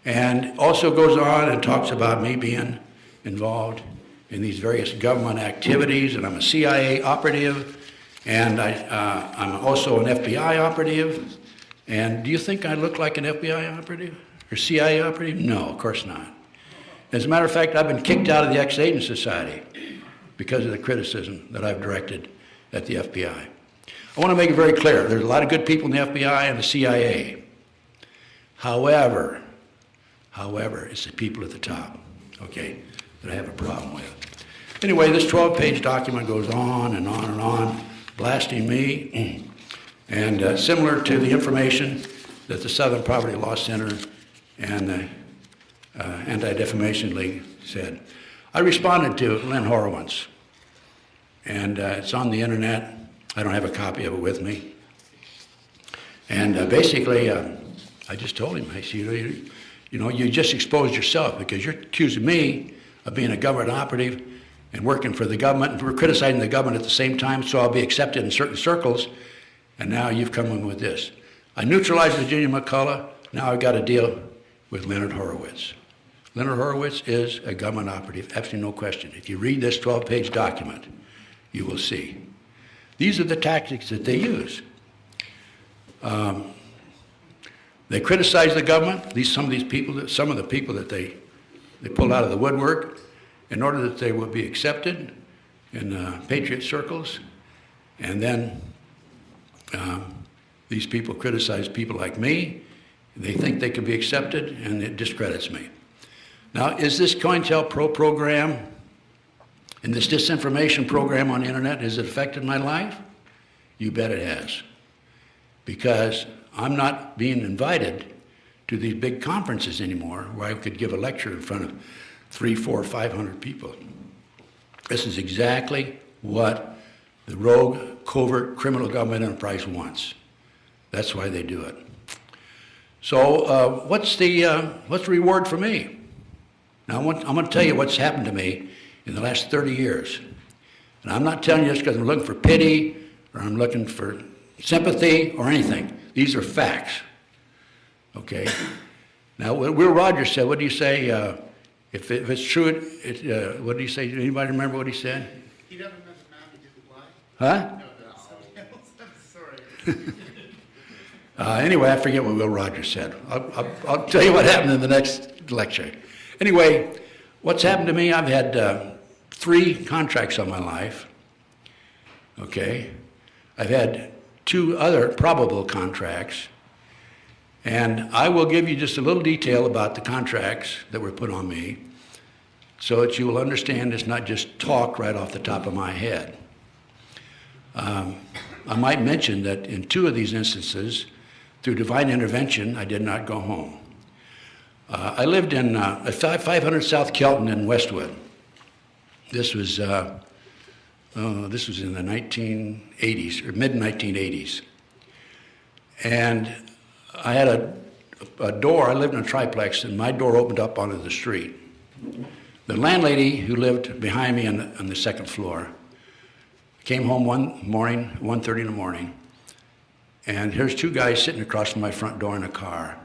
And also goes on and talks about me being involved in these various government activities, and I'm a CIA operative, and I'm also an FBI operative. And do you think I look like an FBI operative or CIA operative? No, of course not. As a matter of fact, I've been kicked out of the Ex-Agent Society because of the criticism that I've directed at the FBI. I want to make it very clear, there's a lot of good people in the FBI and the CIA. However, it's the people at the top, okay, that I have a problem with. Anyway, this 12-page document goes on and on and on, blasting me, and similar to the information that the Southern Poverty Law Center and the Anti-Defamation League said. I responded to Len Horowitz, and it's on the internet. I don't have a copy of it with me. And basically, I just told him, I said, you just exposed yourself, because you're accusing me of being a government operative and working for the government, and we're criticizing the government at the same time, so I'll be accepted in certain circles, and now you've come in with this. I neutralized Virginia McCullough, now I've got to deal with Leonard Horowitz. Leonard Horowitz is a government operative, absolutely no question. If you read this 12-page document, you will see. These are the tactics that they use. They criticize the government, some of the people that they pulled out of the woodwork in order that they would be accepted in patriot circles. And then these people criticize people like me. They think they can be accepted, and it discredits me. Now, is this COINTELPRO program and this disinformation program on the internet, has it affected my life? You bet it has. Because I'm not being invited to these big conferences anymore where I could give a lecture in front of 300, 400, 500 people. This is exactly what the rogue, covert, criminal government enterprise wants. That's why they do it. So what's the reward for me? Now I'm going to tell you what's happened to me in the last 30 years. And I'm not telling you this because I'm looking for pity or I'm looking for sympathy or anything. These are facts. Okay? Now, what Will Rogers said, what do you say? If it's true, what do you say? Anybody remember what he said? He doesn't know the man who didn't lie. Huh? No, I'm sorry. Anyway, I forget what Will Rogers said. I'll tell you what happened in the next lecture. Anyway, what's happened to me, I've had 3 contracts on my life. Okay? I've had 2 other probable contracts. And I will give you just a little detail about the contracts that were put on me so that you will understand it's not just talk right off the top of my head. I might mention that in 2 of these instances, through divine intervention, I did not go home. I lived in 500 South Kelton in Westwood. This was in the 1980s, or mid-1980s. And I had a door, I lived in a triplex, and my door opened up onto the street. The landlady who lived behind me on the second floor came home one morning, 1:30 in the morning, and here's 2 guys sitting across from my front door in a car.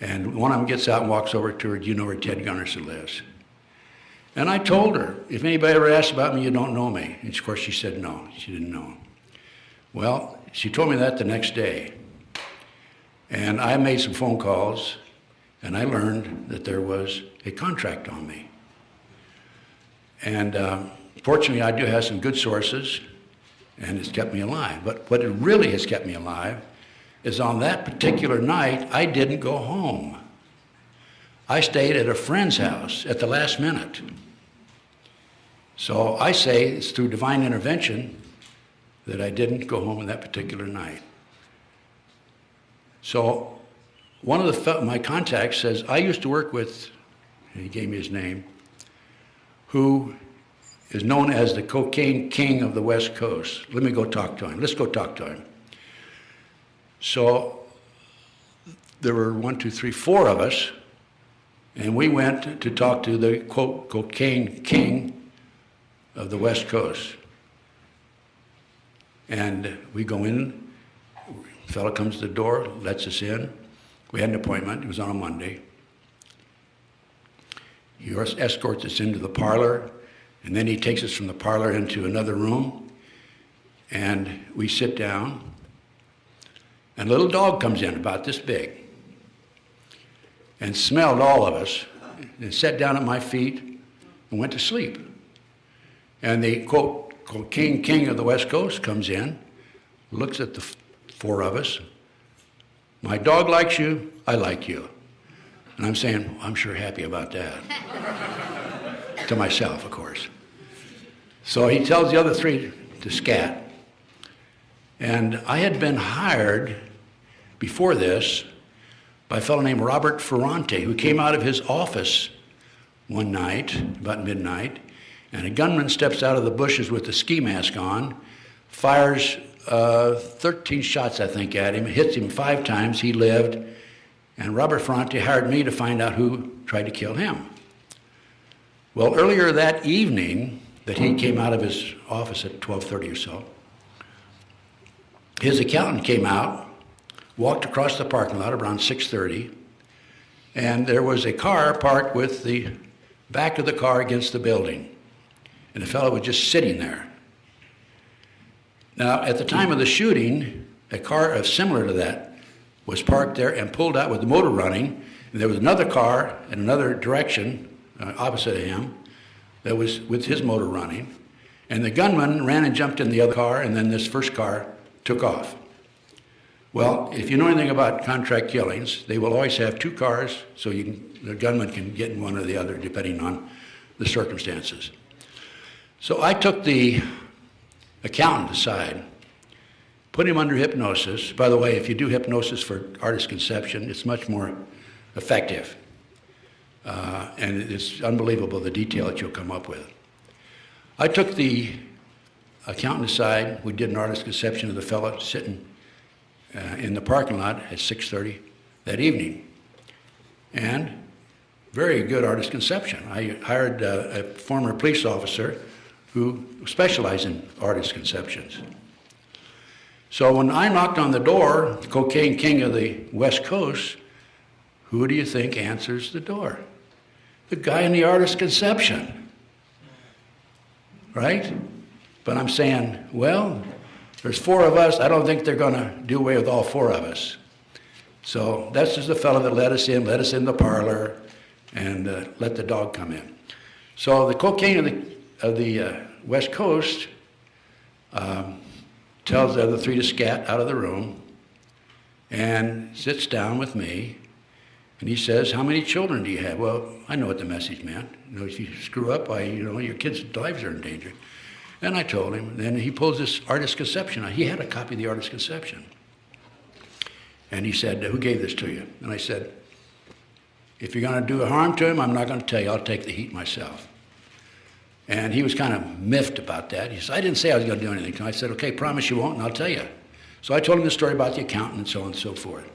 And one of them gets out and walks over to her, do you know where Ted Gunderson lives? And I told her, if anybody ever asks about me, you don't know me. And of course she said no, she didn't know. Well, she told me that the next day. And I made some phone calls, and I learned that there was a contract on me. And fortunately, I do have some good sources, and it's kept me alive. But what it really has kept me alive is on that particular night, I didn't go home. I stayed at a friend's house at the last minute. So I say it's through divine intervention that I didn't go home on that particular night. So one of my contacts says, I used to work with, and he gave me his name, who is known as the cocaine king of the West Coast. Let me go talk to him. Let's go talk to him. So there were 4 of us, and we went to talk to the, quote, cocaine king of the West Coast. And we go in, the fellow comes to the door, lets us in. We had an appointment, it was on a Monday. He escorts us into the parlor, and then he takes us from the parlor into another room, and we sit down, and a little dog comes in about this big, and smelled all of us, and sat down at my feet, and went to sleep. And the, quote, cocaine king of the West Coast comes in, looks at the 4 of us. My dog likes you, I like you. And I'm saying, I'm sure happy about that. To myself, of course. So he tells the other 3 to scat. And I had been hired before this by a fellow named Robert Ferrante, who came out of his office one night, about midnight, and a gunman steps out of the bushes with a ski mask on, fires 13 shots, I think, at him, hits him 5 times, he lived, and Robert Ferrante hired me to find out who tried to kill him. Well, earlier that evening that he came out of his office at 12:30 or so, his accountant came out, walked across the parking lot around 6:30, and there was a car parked with the back of the car against the building. And the fellow was just sitting there. Now, at the time of the shooting, a car similar to that was parked there and pulled out with the motor running. And there was another car in another direction, opposite of him, that was with his motor running. And the gunman ran and jumped in the other car, and then this first car took off. Well, if you know anything about contract killings, they will always have two cars, so the gunman can get in one or the other, depending on the circumstances. So I took the accountant aside, put him under hypnosis. By the way, if you do hypnosis for artist conception, it's much more effective. And it's unbelievable the detail that you'll come up with. I took the accountant aside. We did an artist conception of the fellow sitting in the parking lot at 6:30 that evening. And very good artist conception. I hired a former police officer who specialized in artist conceptions. So when I knocked on the door, the cocaine king of the West Coast, who do you think answers the door? The guy in the artist conception, right? But I'm saying, well, there's four of us. I don't think they're going to do away with all four of us. So that's just the fellow that let us in the parlor, and let the dog come in. So the cocaine of the West Coast tells the other three to scat out of the room and sits down with me, and he says, "How many children do you have?" Well, I know what the message meant. You know, if you screw up, your kids' lives are in danger. And I told him. Then he pulls this artist conception out. He had a copy of the artist conception. And he said, "Who gave this to you?" And I said, "If you're going to do harm to him, I'm not going to tell you. I'll take the heat myself." And he was kind of miffed about that. He said, "I didn't say I was going to do anything to him." I said, "Okay, promise you won't, and I'll tell you." So I told him the story about the accountant and so on and so forth.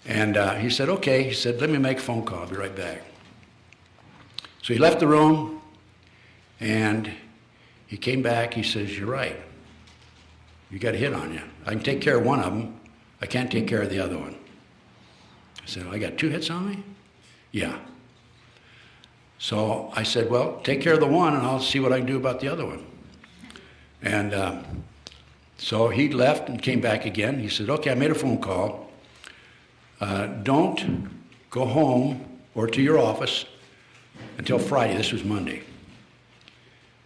And he said, "Okay." He said, "Let me make a phone call. I'll be right back." So he left the room, and he came back. He says, "You're right. You got a hit on you. I can take care of one of them. I can't take care of the other one." I said, "I got two hits on me?" "Yeah." So I said, "Well, take care of the one, and I'll see what I can do about the other one." And so he left and came back again. He said, "Okay, I made a phone call. Don't go home or to your office until Friday." This was Monday.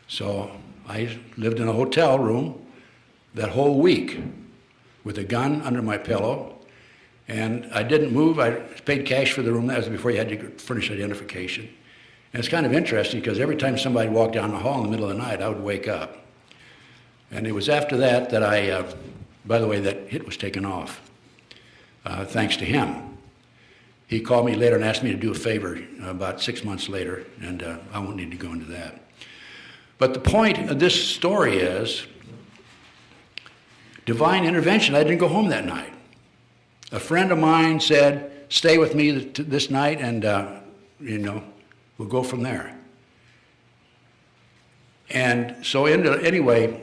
So I lived in a hotel room that whole week with a gun under my pillow, and I didn't move. I paid cash for the room. That was before you had to furnish identification. And it's kind of interesting because every time somebody walked down the hall in the middle of the night, I would wake up. And it was after that that by the way, that hit was taken off, thanks to him. He called me later and asked me to do a favor about 6 months later, and I won't need to go into that. But the point of this story is divine intervention. I didn't go home that night. A friend of mine said, "Stay with me this night, and we'll go from there." And so anyway,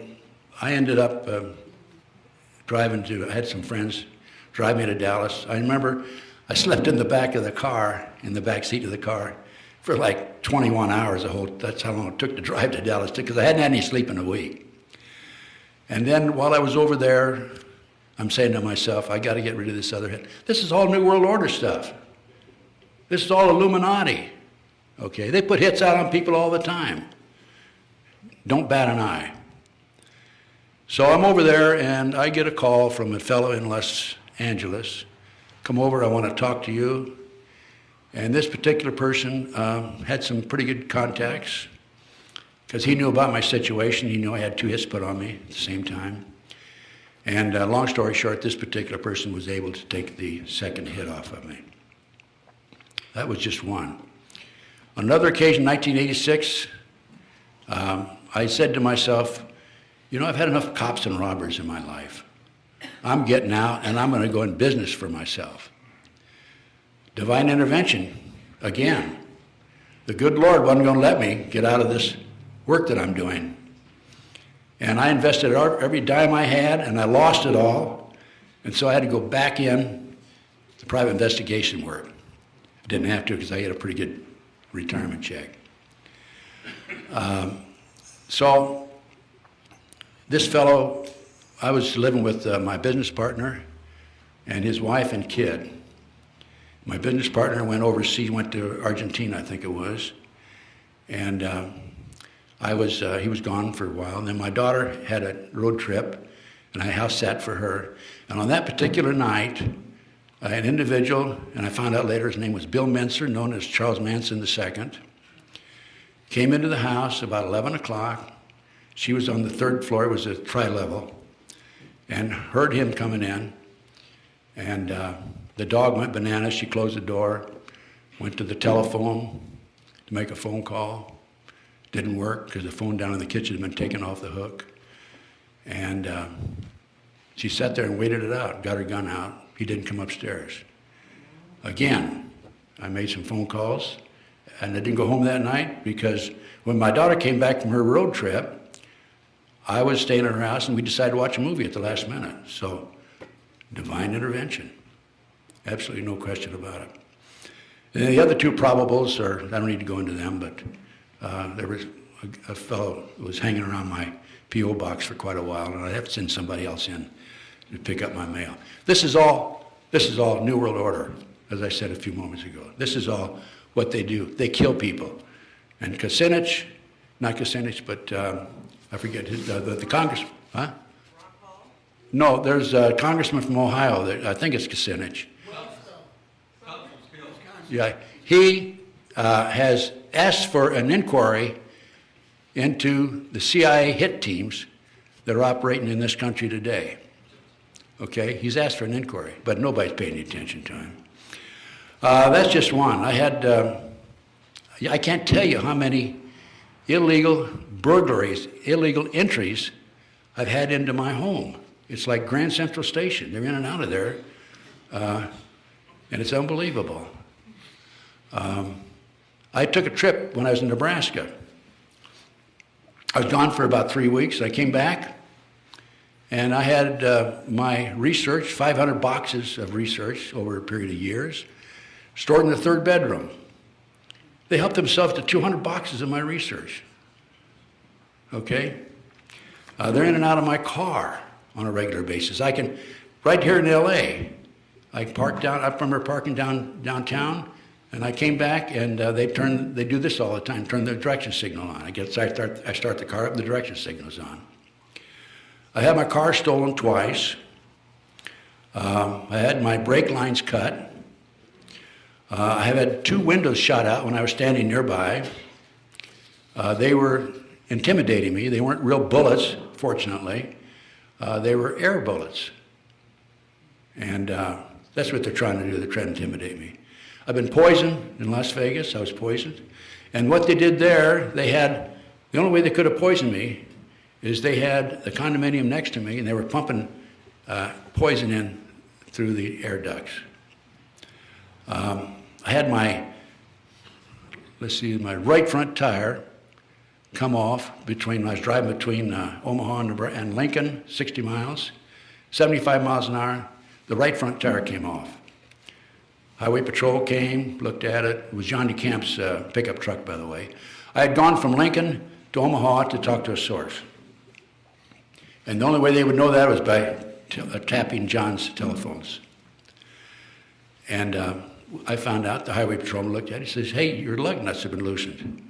I ended up I had some friends drive me to Dallas. I remember I slept in the back of the car, in the back seat of the car, for like 21 hours. That's how long it took to drive to Dallas, because I hadn't had any sleep in a week. And then while I was over there, I'm saying to myself, I got to get rid of this other hit. This is all New World Order stuff. This is all Illuminati. Okay, they put hits out on people all the time. Don't bat an eye. So I'm over there, and I get a call from a fellow in Los Angeles. "Come over, I want to talk to you." And this particular person had some pretty good contacts because he knew about my situation. He knew I had two hits put on me at the same time. And long story short, this particular person was able to take the second hit off of me. That was just one. On another occasion, 1986, I said to myself, I've had enough cops and robbers in my life. I'm getting out, and I'm going to go in business for myself. Divine intervention, again. the good Lord wasn't going to let me get out of this work that I'm doing. And I invested every dime I had, and I lost it all. And so I had to go back in to private investigation work. I didn't have to because I had a pretty good retirement check. So this fellow, I was living with my business partner and his wife and kid. My business partner went overseas, went to Argentina, I think it was. And he was gone for a while. And then my daughter had a road trip, and I house sat for her. And on that particular night, an individual, and I found out later his name was Bill Menser, known as Charles Manson II, came into the house about 11 o'clock. She was on the third floor, it was a tri-level, and heard him coming in. And the dog went bananas. She closed the door, went to the telephone to make a phone call. Didn't work because the phone down in the kitchen had been taken off the hook. And she sat there and waited it out, got her gun out. He didn't come upstairs. Again, I made some phone calls, and I didn't go home that night because when my daughter came back from her road trip, I was staying at her house, and we decided to watch a movie at the last minute. So, divine intervention. Absolutely no question about it. And the other two probables are, I don't need to go into them, but there was a fellow who was hanging around my P.O. box for quite a while, and I'd have to send somebody else in to pick up my mail. This is all New World Order, as I said a few moments ago. This is all what they do. They kill people. And Kucinich, not Kucinich, but I forget the Congressman, huh? No, there's a congressman from Ohio, I think it's Kucinich. Yeah, he has asked for an inquiry into the CIA hit teams that are operating in this country today. Okay, he's asked for an inquiry, but nobody's paying any attention to him. That's just one. I can't tell you how many illegal burglaries, illegal entries I've had into my home. It's like Grand Central Station. They're in and out of there, and it's unbelievable. I took a trip when I was in Nebraska. I was gone for about 3 weeks. I came back, and I had my research, 500 boxes of research over a period of years, stored in the third bedroom. They helped themselves to 200 boxes of my research. Okay? They're in and out of my car on a regular basis. I can, right here in L.A., I parked down, I remember parking downtown, and I came back, and they do this all the time, turn the direction signal on. I start the car up, the direction signal's on. I had my car stolen twice. I had my brake lines cut. I have had 2 windows shot out when I was standing nearby. They were intimidating me. They weren't real bullets, fortunately. They were air bullets. And that's what they're trying to do. They're trying to intimidate me. I've been poisoned in Las Vegas. I was poisoned. And what they did there, the only way they could have poisoned me is they had the condominium next to me, and they were pumping poison in through the air ducts. I had my right front tire come off I was driving between Omaha and Lincoln, 60 miles, 75 miles an hour. The right front tire came off. Highway Patrol came, looked at it. It was Johnny Camp's pickup truck, by the way. I had gone from Lincoln to Omaha to talk to a source. And the only way they would know that was by tapping John's telephones. And I found out, the highway patrolman looked at it, he says, hey, your lug nuts have been loosened.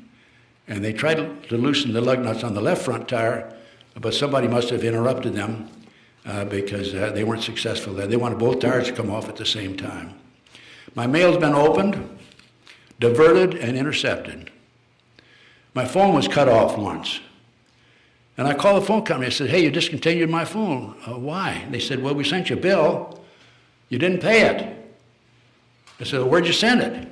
And they tried to loosen the lug nuts on the left front tire, but somebody must have interrupted them because they weren't successful there. They wanted both tires to come off at the same time. My mail's been opened, diverted, and intercepted. My phone was cut off once. And I called the phone company. I said, hey, you discontinued my phone. Why? They said, well, we sent you a bill. You didn't pay it. I said, well, where'd you send it?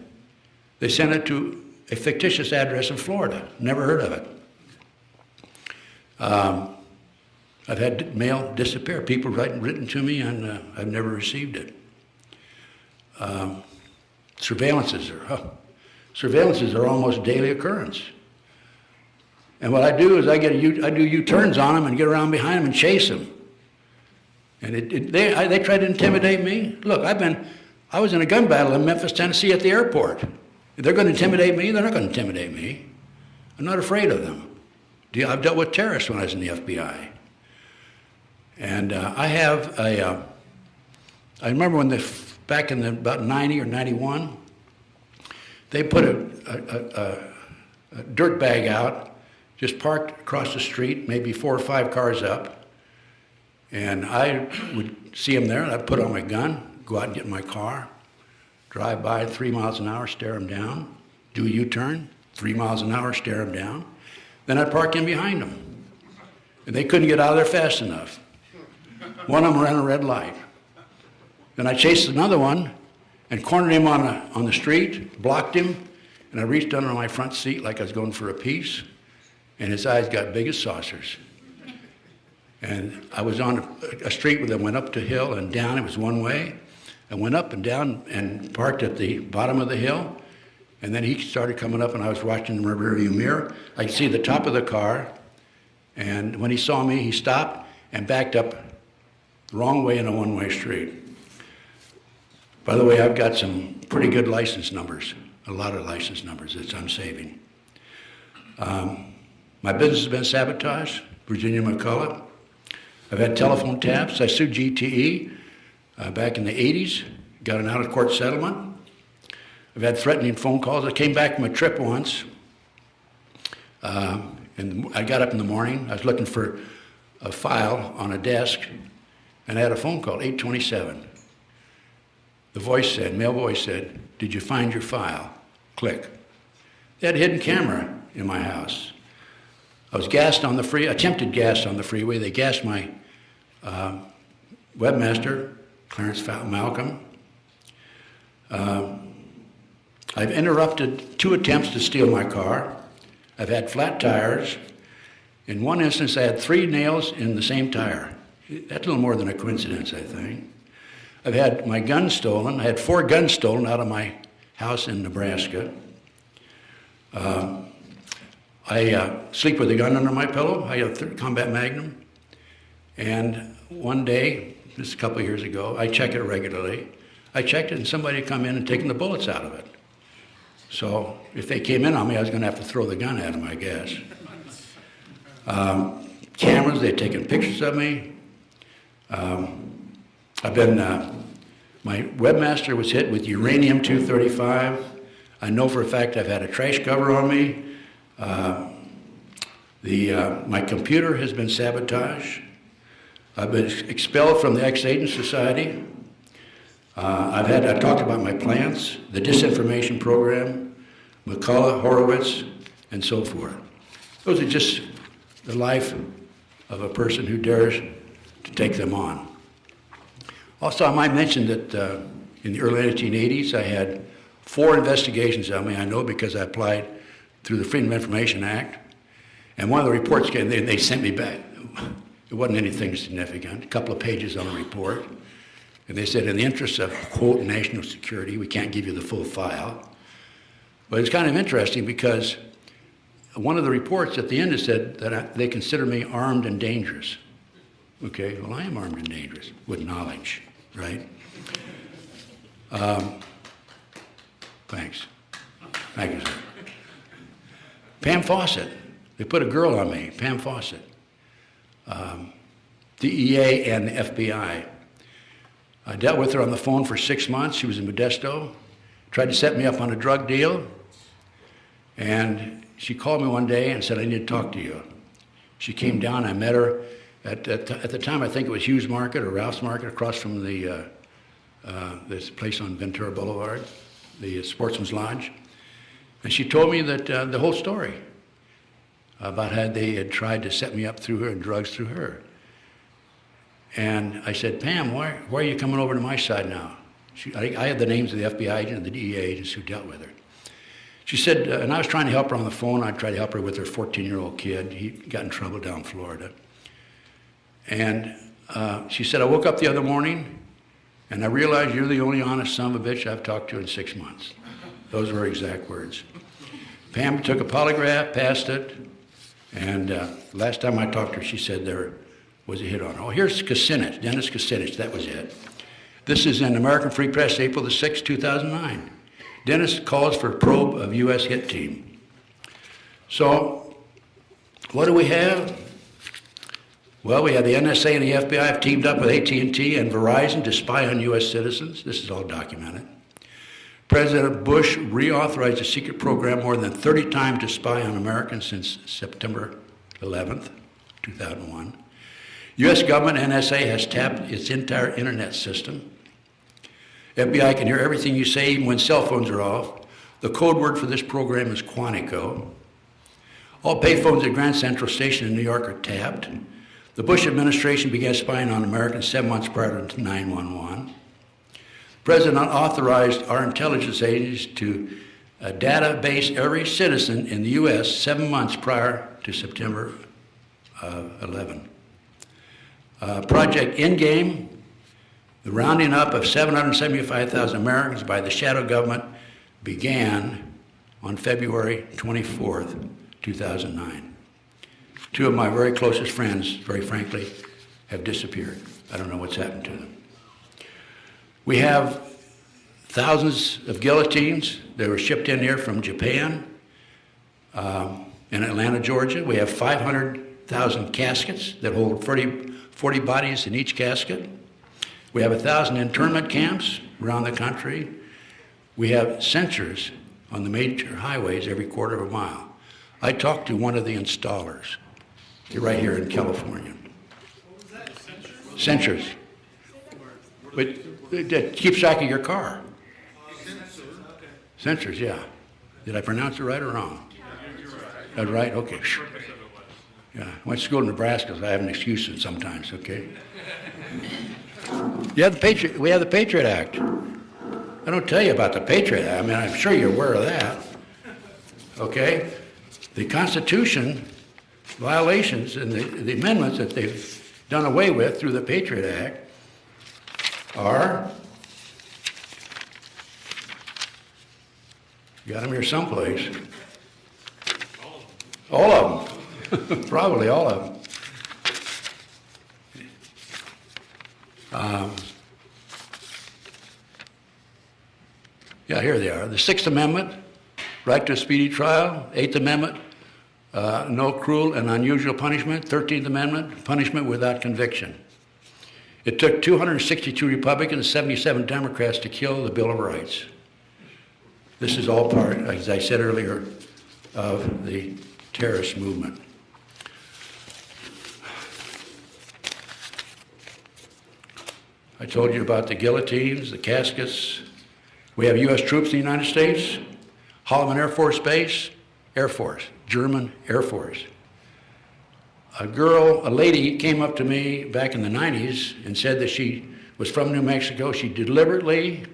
They sent it to a fictitious address in Florida. Never heard of it. I've had mail disappear. People written to me, and I've never received it. Surveillances are surveillances are almost a daily occurrence. And what I do is I do U-turns on them and get around behind them and chase them. And they try to intimidate me. Look, I was in a gun battle in Memphis, Tennessee at the airport. If they're going to intimidate me, they're not going to intimidate me. I'm not afraid of them. I've dealt with terrorists when I was in the FBI. And I remember when back in about 90 or 91, they put a dirt bag out, just parked across the street, maybe 4 or 5 cars up. And I would see them there, and I'd put on my gun, go out and get in my car, drive by at 3 miles an hour, stare them down, do a U-turn, 3 miles an hour, stare them down. Then I'd park in behind them. And they couldn't get out of there fast enough. One of them ran a red light. Then I chased another one and cornered him on the street, blocked him, and I reached under my front seat like I was going for a piece, and his eyes got big as saucers. And I was on a street that went up the hill and down. It was one way. I went up and down and parked at the bottom of the hill, and then he started coming up, and I was watching the rearview mirror. I could see the top of the car, and when he saw me, he stopped and backed up the wrong way in a one-way street. By the way, I've got some pretty good license numbers, a lot of license numbers that I'm saving. My business has been sabotaged, Virginia McCullough. I've had telephone taps. I sued GTE back in the 80s, got an out-of-court settlement. I've had threatening phone calls. I came back from a trip once, and I got up in the morning. I was looking for a file on a desk, and I had a phone call, 827. The voice said, male voice said, "Did you find your file?" Click. They had a hidden camera in my house. I was gassed on the attempted gas on the freeway. They gassed my webmaster, Clarence Malcolm. I've interrupted 2 attempts to steal my car. I've had flat tires. In one instance, I had 3 nails in the same tire. That's a little more than a coincidence, I think. I've had my gun stolen. I had 4 guns stolen out of my house in Nebraska. I sleep with a gun under my pillow. I have a combat magnum. And one day, just a couple of years ago, I check it regularly. I checked it and somebody had come in and taken the bullets out of it. So if they came in on me, I was going to have to throw the gun at them, I guess. Cameras, they'd taken pictures of me. My webmaster was hit with uranium-235. I know for a fact I've had a trash cover on me. My computer has been sabotaged. I've been expelled from the Ex-Agent Society. I talked about my plants, the disinformation program, McCullough, Horowitz, and so forth. Those are just the life of a person who dares to take them on. Also, I might mention that in the early 1980s, I had 4 investigations on me. I know because I applied through the Freedom of Information Act. And one of the reports came, they sent me back. It wasn't anything significant, a couple of pages on a report. And they said, in the interest of, quote, national security, we can't give you the full file. But it's kind of interesting because one of the reports at the end said that they consider me armed and dangerous. Okay, well, I am armed and dangerous with knowledge, right? Thanks. Thank you, sir. Pam Fawcett. They put a girl on me, Pam Fawcett. DEA and the FBI. I dealt with her on the phone for 6 months. She was in Modesto. Tried to set me up on a drug deal. And she called me one day and said, "I need to talk to you." She came down. I met her at the time. I think it was Hughes Market or Ralph's Market across from this place on Ventura Boulevard, the Sportsman's Lodge. And she told me that the whole story about how they had tried to set me up through her and drugs through her. And I said, "Pam, why are you coming over to my side now?" I had the names of the FBI agent and the DEA agents who dealt with her. She said, and I was trying to help her on the phone. I tried to help her with her 14-year-old kid. He got in trouble down in Florida. And she said, "I woke up the other morning and I realized you're the only honest son of a bitch I've talked to in 6 months." Those were her exact words. Pam took a polygraph, passed it, and last time I talked to her, she said there was a hit on her. Oh, here's Kucinich, Dennis Kucinich, that was it. This is in American Free Press, April the 6th, 2009. Dennis calls for probe of U.S. hit team. So, what do we have? Well, we have the NSA and the FBI have teamed up with AT&T and Verizon to spy on U.S. citizens. This is all documented. President Bush reauthorized the secret program more than 30 times to spy on Americans since September 11th, 2001. U.S. government NSA has tapped its entire internet system. FBI can hear everything you say, even when cell phones are off. The code word for this program is Quantico. All payphones at Grand Central Station in New York are tapped. The Bush administration began spying on Americans 7 months prior to 9/11. The President authorized our intelligence agencies to database every citizen in the U.S. 7 months prior to September 11. Project Endgame, the rounding up of 775,000 Americans by the shadow government, began on February 24th, 2009. Two of my very closest friends, very frankly, have disappeared. I don't know what's happened to them. We have thousands of guillotines that were shipped in here from Japan. In Atlanta, Georgia, we have 500,000 caskets that hold 40 bodies in each casket. We have 1,000 internment camps around the country. We have sensors on the major highways every quarter of a mile. I talked to one of the installers right here in California. Sensors. But that keeps track of your car. Sensors, yeah. Did I pronounce it right or wrong? That's right? Okay. Yeah, I went to school in Nebraska, so I have an excuse sometimes, okay? We have the Patriot Act. I don't tell you about the Patriot Act. I mean, I'm sure you're aware of that. Okay? The Constitution violations and the amendments that they've done away with through the Patriot Act are, got them here someplace. All of them. Probably all of them. Yeah, here they are. The Sixth Amendment, right to a speedy trial. Eighth Amendment, no cruel and unusual punishment. 13th Amendment, punishment without conviction. It took 262 Republicans and 77 Democrats to kill the Bill of Rights. This is all part, as I said earlier, of the terrorist movement. I told you about the guillotines, the caskets. We have U.S. troops in the United States, Holloman Air Force Base, Air Force, German Air Force. A lady came up to me back in the 90s and said that she was from New Mexico. She deliberately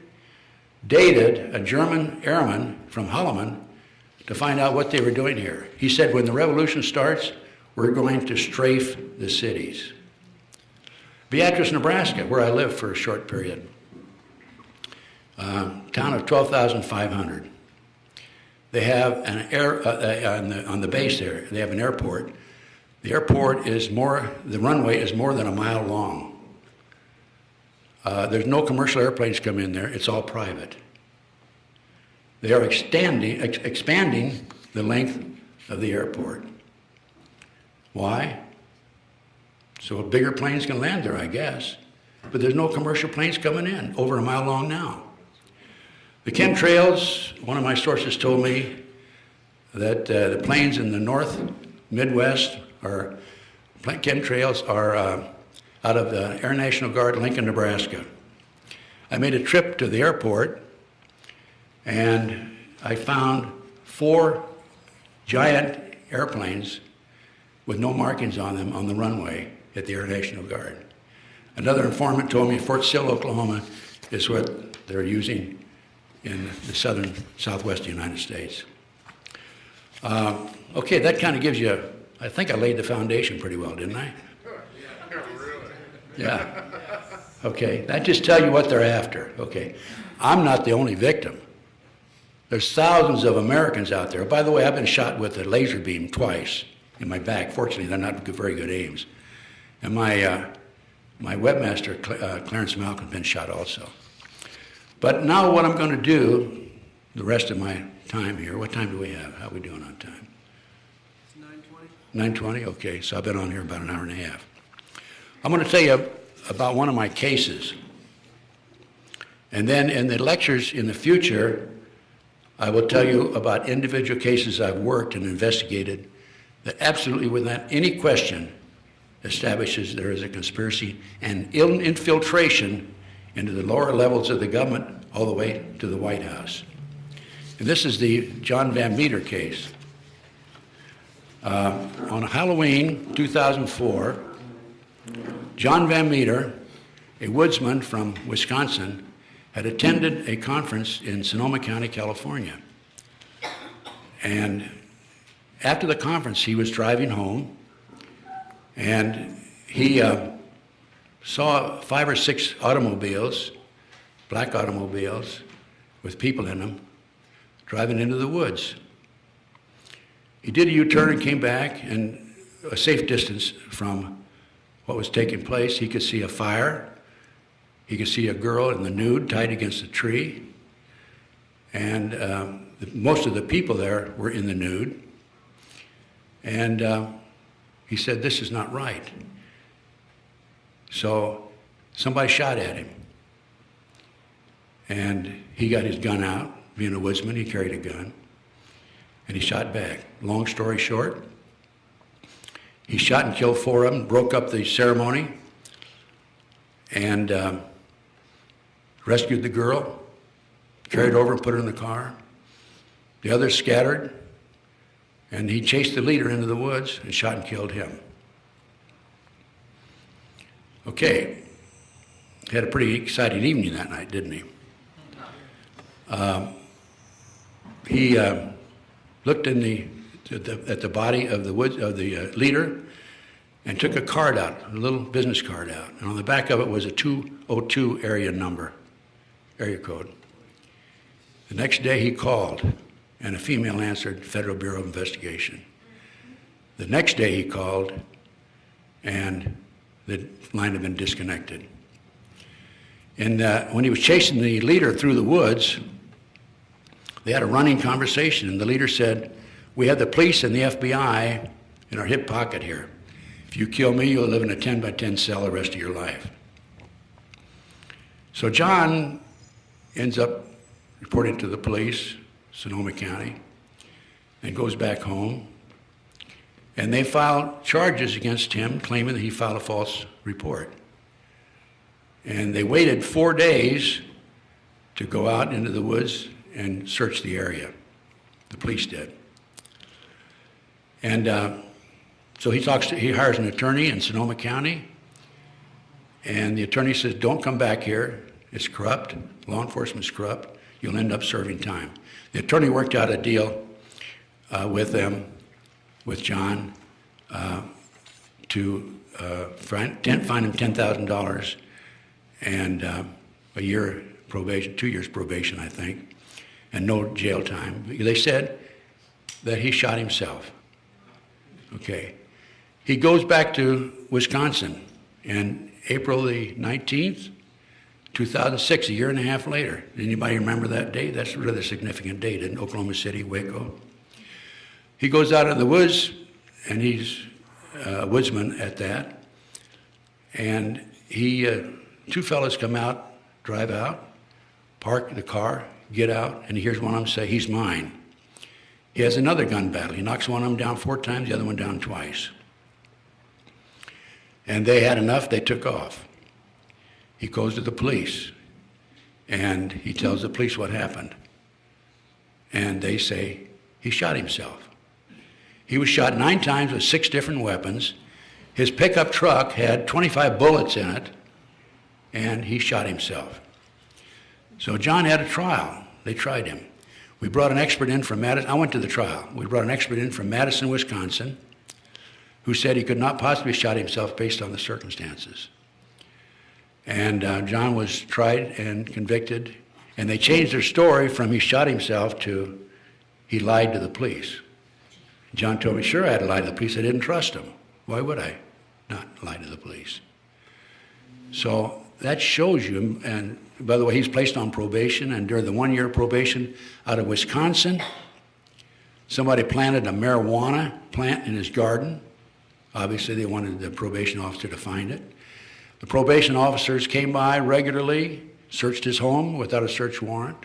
dated a German airman from Holloman to find out what they were doing here. He said, when the revolution starts, we're going to strafe the cities. Beatrice, Nebraska, where I lived for a short period. Town of 12,500. They have an on the base there, they have an airport. The airport is the runway is more than a mile long. There's no commercial airplanes come in there, it's all private. They are expanding the length of the airport. Why? So bigger planes can land there, I guess. But there's no commercial planes coming in, over a mile long now. The chemtrails, one of my sources told me that the planes in the north, Midwest, chemtrails are out of the Air National Guard, Lincoln, Nebraska. I made a trip to the airport, and I found 4 giant airplanes with no markings on them on the runway at the Air National Guard. Another informant told me Fort Sill, Oklahoma is what they're using in the southwest United States. Okay, that kind of gives you, I think I laid the foundation pretty well, didn't I? Yeah. Okay, that just tells you what they're after. Okay, I'm not the only victim. There's thousands of Americans out there. By the way, I've been shot with a laser beam twice in my back. Fortunately, they're not very good aims. And my webmaster, Clarence Malcolm, has been shot also. But now what I'm going to do, the rest of my time here, what time do we have? How are we doing on time? It's 9:20. 9:20? Okay, so I've been on here about an hour and a half. I'm going to tell you about one of my cases. And then in the lectures in the future, I will tell you about individual cases I've worked and investigated that absolutely, without any question, establishes there is a conspiracy and infiltration into the lower levels of the government all the way to the White House. And this is the John Van Meter case. On Halloween 2004, John Van Meter, a woodsman from Wisconsin, had attended a conference in Sonoma County, California. And after the conference, he was driving home, and he saw 5 or 6 automobiles, black automobiles, with people in them, driving into the woods. He did a U-turn and came back, and a safe distance from what was taking place, he could see a fire. He could see a girl in the nude tied against a tree. And most of the people there were in the nude. And he said, this is not right. So somebody shot at him. And he got his gun out. Being a woodsman, he carried a gun. And he shot back. Long story short, he shot and killed 4 of them, broke up the ceremony, and rescued the girl, carried her over and put her in the car. The others scattered, and he chased the leader into the woods and shot and killed him. Okay, he had a pretty exciting evening that night, didn't he? He looked at the body of the leader and took a card out, a little business card out, and on the back of it was a 202 area code. The next day he called, and a female answered, Federal Bureau of Investigation. The next day he called, and the line had been disconnected. And when he was chasing the leader through the woods, they had a running conversation, and the leader said, we have the police and the FBI in our hip pocket here. If you kill me, you'll live in a 10 by 10 cell the rest of your life. So John ends up reporting to the police, Sonoma County, and goes back home. And they filed charges against him, claiming that he filed a false report. And they waited 4 days to go out into the woods and search the area. The police did. And so he hires an attorney in Sonoma County, and the attorney says, don't come back here. It's corrupt. Law enforcement's corrupt. You'll end up serving time. The attorney worked out a deal with John, to fine him $10,000 and a year probation, 2 years probation, I think, and no jail time. They said that he shot himself. Okay. He goes back to Wisconsin, and April the 19th, 2006, a year and a half later. Anybody remember that date? That's a rather significant date in Oklahoma City, Waco. He goes out in the woods, and he's a woodsman at that. And two fellas come out, drive out, park the car, get out, and he hears one of them say, he's mine. He has another gun battle. He knocks one of them down 4 times, the other one down twice. And they had enough, they took off. He goes to the police, and he tells the police what happened. And they say, he shot himself. He was shot 9 times with 6 different weapons. His pickup truck had 25 bullets in it, and he shot himself. So John had a trial. They tried him. We brought an expert in from Madison. I went to the trial. We brought an expert in from Madison, Wisconsin, who said he could not possibly have shot himself based on the circumstances. And John was tried and convicted. And they changed their story from he shot himself to he lied to the police. John told me, sure, I had to lie to the police. I didn't trust him. Why would I not lie to the police? So that shows you, and by the way, he's placed on probation, and during the 1-year probation out of Wisconsin, somebody planted a marijuana plant in his garden. Obviously, they wanted the probation officer to find it. The probation officers came by regularly, searched his home without a search warrant,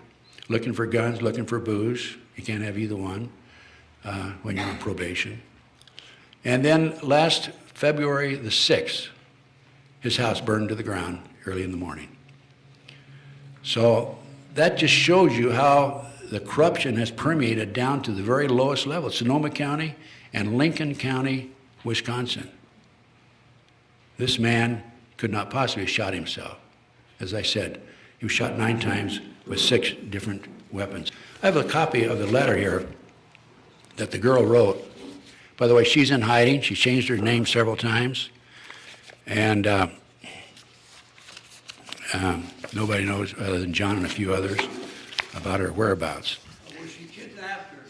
looking for guns, looking for booze. You can't have either one when you're on probation. And then last February the 6th, his house burned to the ground early in the morning. So that just shows you how the corruption has permeated down to the very lowest level, Sonoma County and Lincoln County, Wisconsin. This man could not possibly have shot himself. As I said, he was shot 9 times with 6 different weapons. I have a copy of the letter here that the girl wrote. By the way, she's in hiding. She changed her name several times. And nobody knows, other than John and a few others, about her whereabouts. Was she kidnapped or?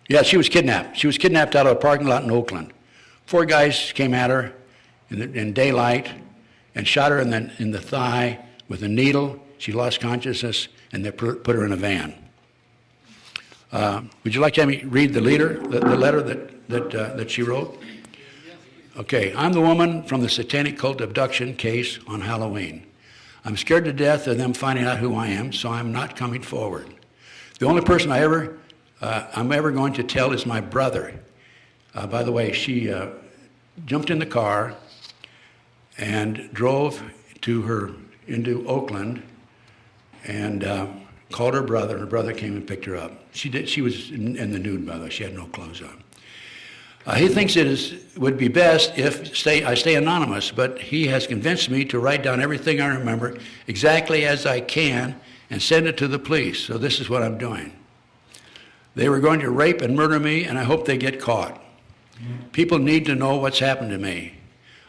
Yeah, she was kidnapped. She was kidnapped out of a parking lot in Oakland. 4 guys came at her in daylight and shot her in the thigh with a needle. She lost consciousness, and they put her in a van. Would you like to have me read the letter that she wrote? Okay, I'm the woman from the satanic cult abduction case on Halloween. I'm scared to death of them finding out who I am, so I'm not coming forward. The only person I'm ever going to tell is my brother. By the way, she jumped in the car and drove into Oakland and called her brother. Her brother came and picked her up. She was in the nude, by the way. She had no clothes on. He thinks would be best if I stay anonymous, but he has convinced me to write down everything I remember exactly as I can and send it to the police. So this is what I'm doing. They were going to rape and murder me, and I hope they get caught. People need to know what's happened to me.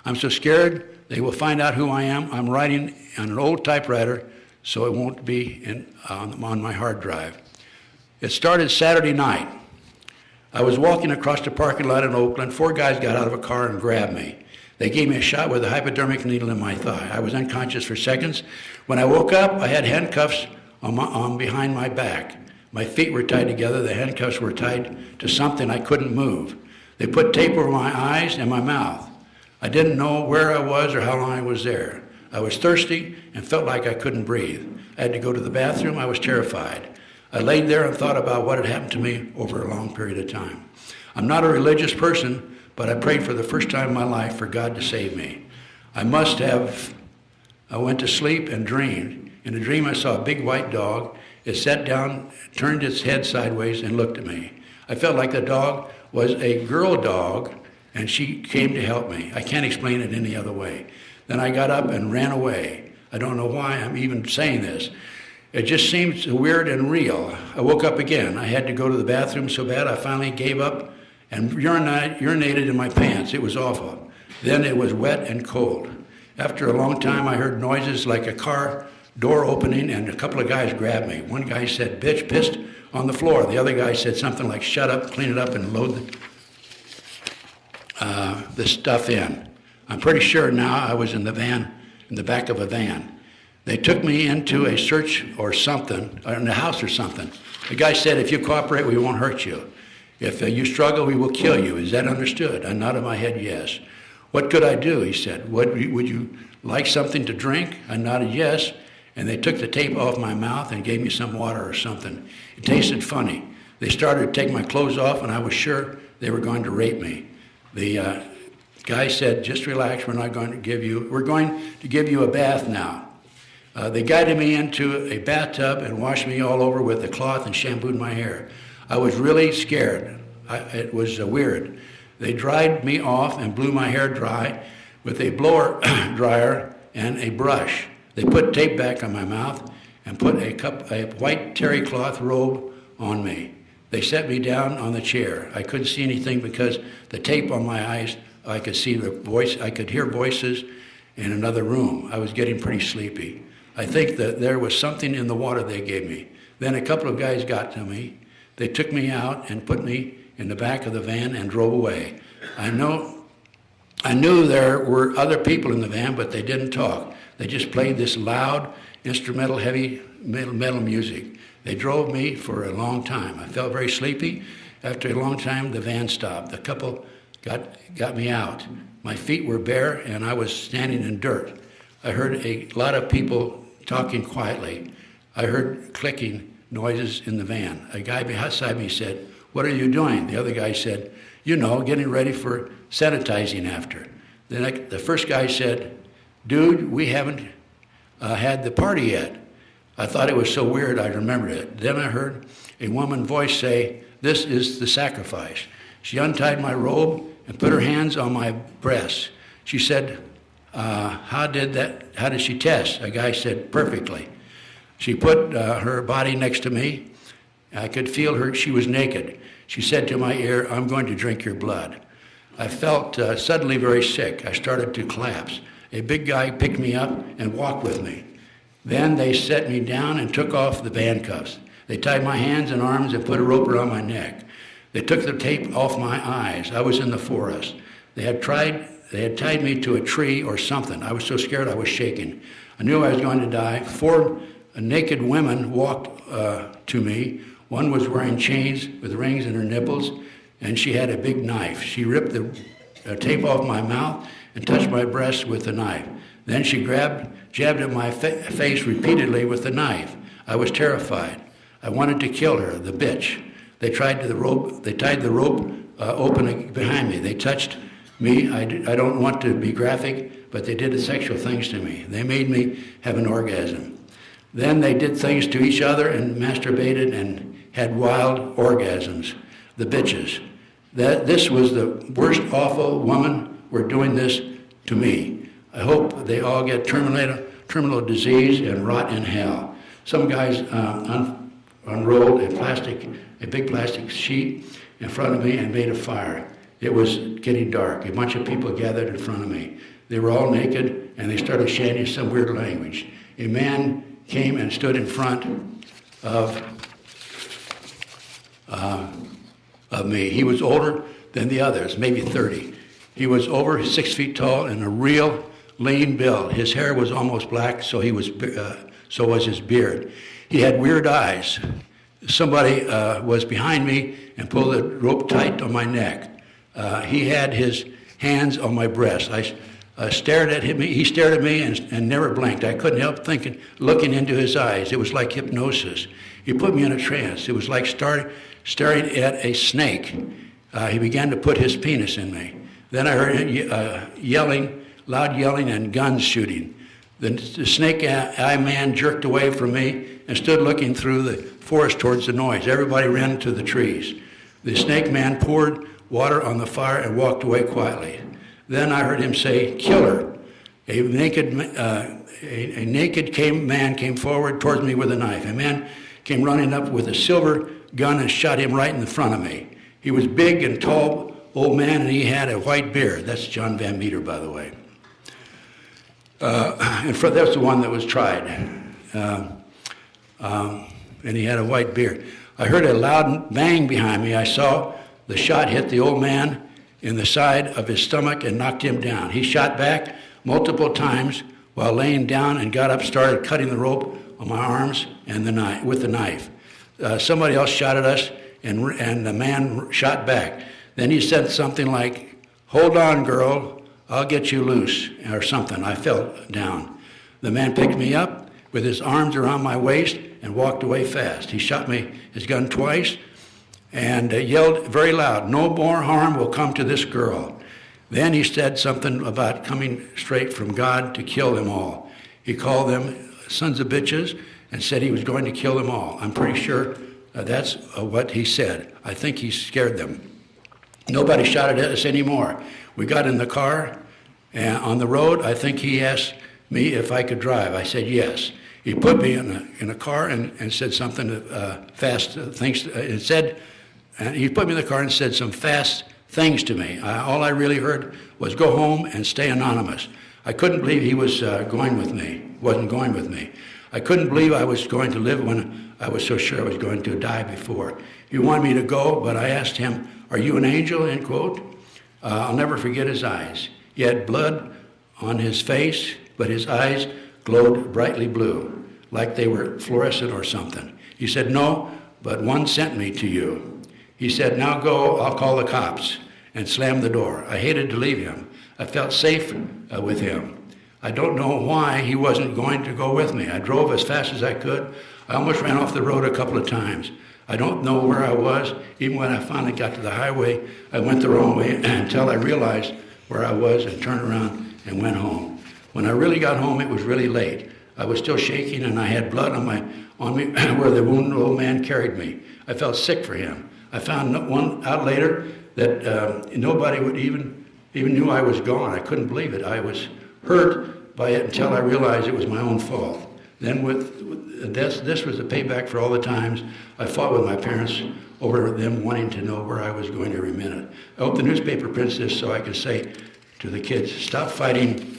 I'm so scared they will find out who I am. I'm writing on an old typewriter, so it won't be on my hard drive. It started Saturday night. I was walking across the parking lot in Oakland. 4 guys got out of a car and grabbed me. They gave me a shot with a hypodermic needle in my thigh. I was unconscious for seconds. When I woke up, I had handcuffs on behind my back. My feet were tied together. The handcuffs were tied to something I couldn't move. They put tape over my eyes and my mouth. I didn't know where I was or how long I was there. I was thirsty and felt like I couldn't breathe. I had to go to the bathroom. I was terrified. I laid there and thought about what had happened to me over a long period of time. I'm not a religious person, but I prayed for the first time in my life for God to save me. I went to sleep and dreamed. In a dream, I saw a big white dog. It sat down, turned its head sideways, and looked at me. I felt like the dog was a girl dog, and she came to help me. I can't explain it any other way. Then I got up and ran away. I don't know why I'm even saying this. It just seems weird and real. I woke up again. I had to go to the bathroom so bad I finally gave up and urinated in my pants. It was awful. Then it was wet and cold. After a long time, I heard noises like a car door opening, and a couple of guys grabbed me. One guy said, "Bitch, pissed on the floor." The other guy said something like, "Shut up, clean it up, and load the stuff in." I'm pretty sure now I was in the van, in the back of a van. They took me into a search or something, or in the house or something. The guy said, "If you cooperate, we won't hurt you. If you struggle, we will kill you." Is that understood? I nodded my head yes. "What could I do?" he said. Would you like something to drink? I nodded yes, and they took the tape off my mouth and gave me some water or something. It tasted funny. They started to take my clothes off, and I was sure they were going to rape me. The guy said, "Just relax, we're going to give you a bath now." They guided me into a bathtub and washed me all over with a cloth and shampooed my hair. I was really scared. It was weird. They dried me off and blew my hair dry with a blower dryer and a brush. They put tape back on my mouth and put a white terry cloth robe on me. They set me down on the chair. I couldn't see anything because the tape on my eyes. I could hear voices in another room. I was getting pretty sleepy. I think that there was something in the water they gave me. Then a couple of guys got to me. They took me out and put me in the back of the van and drove away. I knew there were other people in the van, but they didn't talk. They just played this loud, instrumental, heavy metal music. They drove me for a long time. I felt very sleepy. After a long time, the van stopped. The couple got me out. My feet were bare, and I was standing in dirt. I heard a lot of people talking quietly. I heard clicking noises in the van. A guy beside me said, "What are you doing?" The other guy said, "You know, getting ready for sanitizing after." Then the first guy said, "Dude, we haven't had the party yet." I thought it was so weird I remembered it. Then I heard a woman's voice say, "This is the sacrifice." She untied my robe and put her hands on my breasts. She said, how did she test? A guy said, "Perfectly." She put her body next to me. I could feel her, she was naked. She said to my ear, "I'm going to drink your blood." I felt suddenly very sick. I started to collapse. A big guy picked me up and walked with me. Then they set me down and took off the handcuffs. They tied my hands and arms and put a rope around my neck. They took the tape off my eyes. I was in the forest. They had tied me to a tree or something. I was so scared I was shaking. I knew I was going to die. 4 naked women walked to me. One was wearing chains with rings in her nipples, and she had a big knife. She ripped the tape off my mouth and touched my breast with the knife. Then she jabbed at my face repeatedly with the knife. I was terrified. I wanted to kill her, the bitch. They tied the rope open behind me. They touched me. I don't want to be graphic, but they did sexual things to me. They made me have an orgasm. Then they did things to each other and masturbated and had wild orgasms. The bitches. This was the worst, awful woman were doing this to me. I hope they all get terminal disease and rot in hell. Some guys unrolled a big plastic sheet in front of me and made a fire. It was getting dark. A bunch of people gathered in front of me. They were all naked, and they started chanting some weird language. A man came and stood in front of me. He was older than the others, maybe 30. He was over 6 feet tall and a real lean build. His hair was almost black, so was his beard. He had weird eyes. Somebody was behind me and pulled the rope tight on my neck. He had his hands on my breast. I stared at him. He stared at me and never blinked. I couldn't help looking into his eyes. It was like hypnosis. He put me in a trance. It was like staring at a snake. He began to put his penis in me. Then I heard him loud yelling and guns shooting. The snake-eye man jerked away from me and stood looking through the forest towards the noise. Everybody ran to the trees. The snake man poured water on the fire and walked away quietly. Then I heard him say, "Kill her." A naked man came forward towards me with a knife. A man came running up with a silver gun and shot him right in the front of me. He was big and tall, old man, and he had a white beard. That's John Van Meter, by the way. That's the one that was tried. And he had a white beard. I heard a loud bang behind me. I saw the shot hit the old man in the side of his stomach and knocked him down. He shot back multiple times while laying down and got up, started cutting the rope on my arms and with the knife. Somebody else shot at us, and the man shot back. Then he said something like, "Hold on, girl, I'll get you loose," or something. I fell down. The man picked me up with his arms around my waist and walked away fast. He shot me his gun twice and yelled very loud, "No more harm will come to this girl." Then he said something about coming straight from God to kill them all. He called them sons of bitches and said he was going to kill them all. I'm pretty sure that's what he said. I think he scared them. Nobody shot at us anymore. We got in the car, and on the road, I think he asked me if I could drive. I said yes. He put me in a car and said something fast things. He put me in the car and said some fast things to me. All I really heard was "go home and stay anonymous." I couldn't believe he was going with me, wasn't going with me. I couldn't believe I was going to live when I was so sure I was going to die before. He wanted me to go, but I asked him, "Are you an angel?" end quote. I'll never forget his eyes. He had blood on his face, but his eyes glowed brightly blue, like they were fluorescent or something. He said, "No, but one sent me to you." He said, "Now go, I'll call the cops," and slammed the door. I hated to leave him. I felt safe with him. I don't know why he wasn't going to go with me. I drove as fast as I could. I almost ran off the road a couple of times. I don't know where I was. Even when I finally got to the highway, I went the wrong way until I realized where I was and turned around and went home. When I really got home, it was really late. I was still shaking and I had blood on me where the wounded old man carried me. I felt sick for him. I found out later that nobody would even knew I was gone. I couldn't believe it. I was hurt by it until I realized it was my own fault. Then this was the payback for all the times I fought with my parents over them wanting to know where I was going every minute. I hope the newspaper prints this so I can say to the kids, stop fighting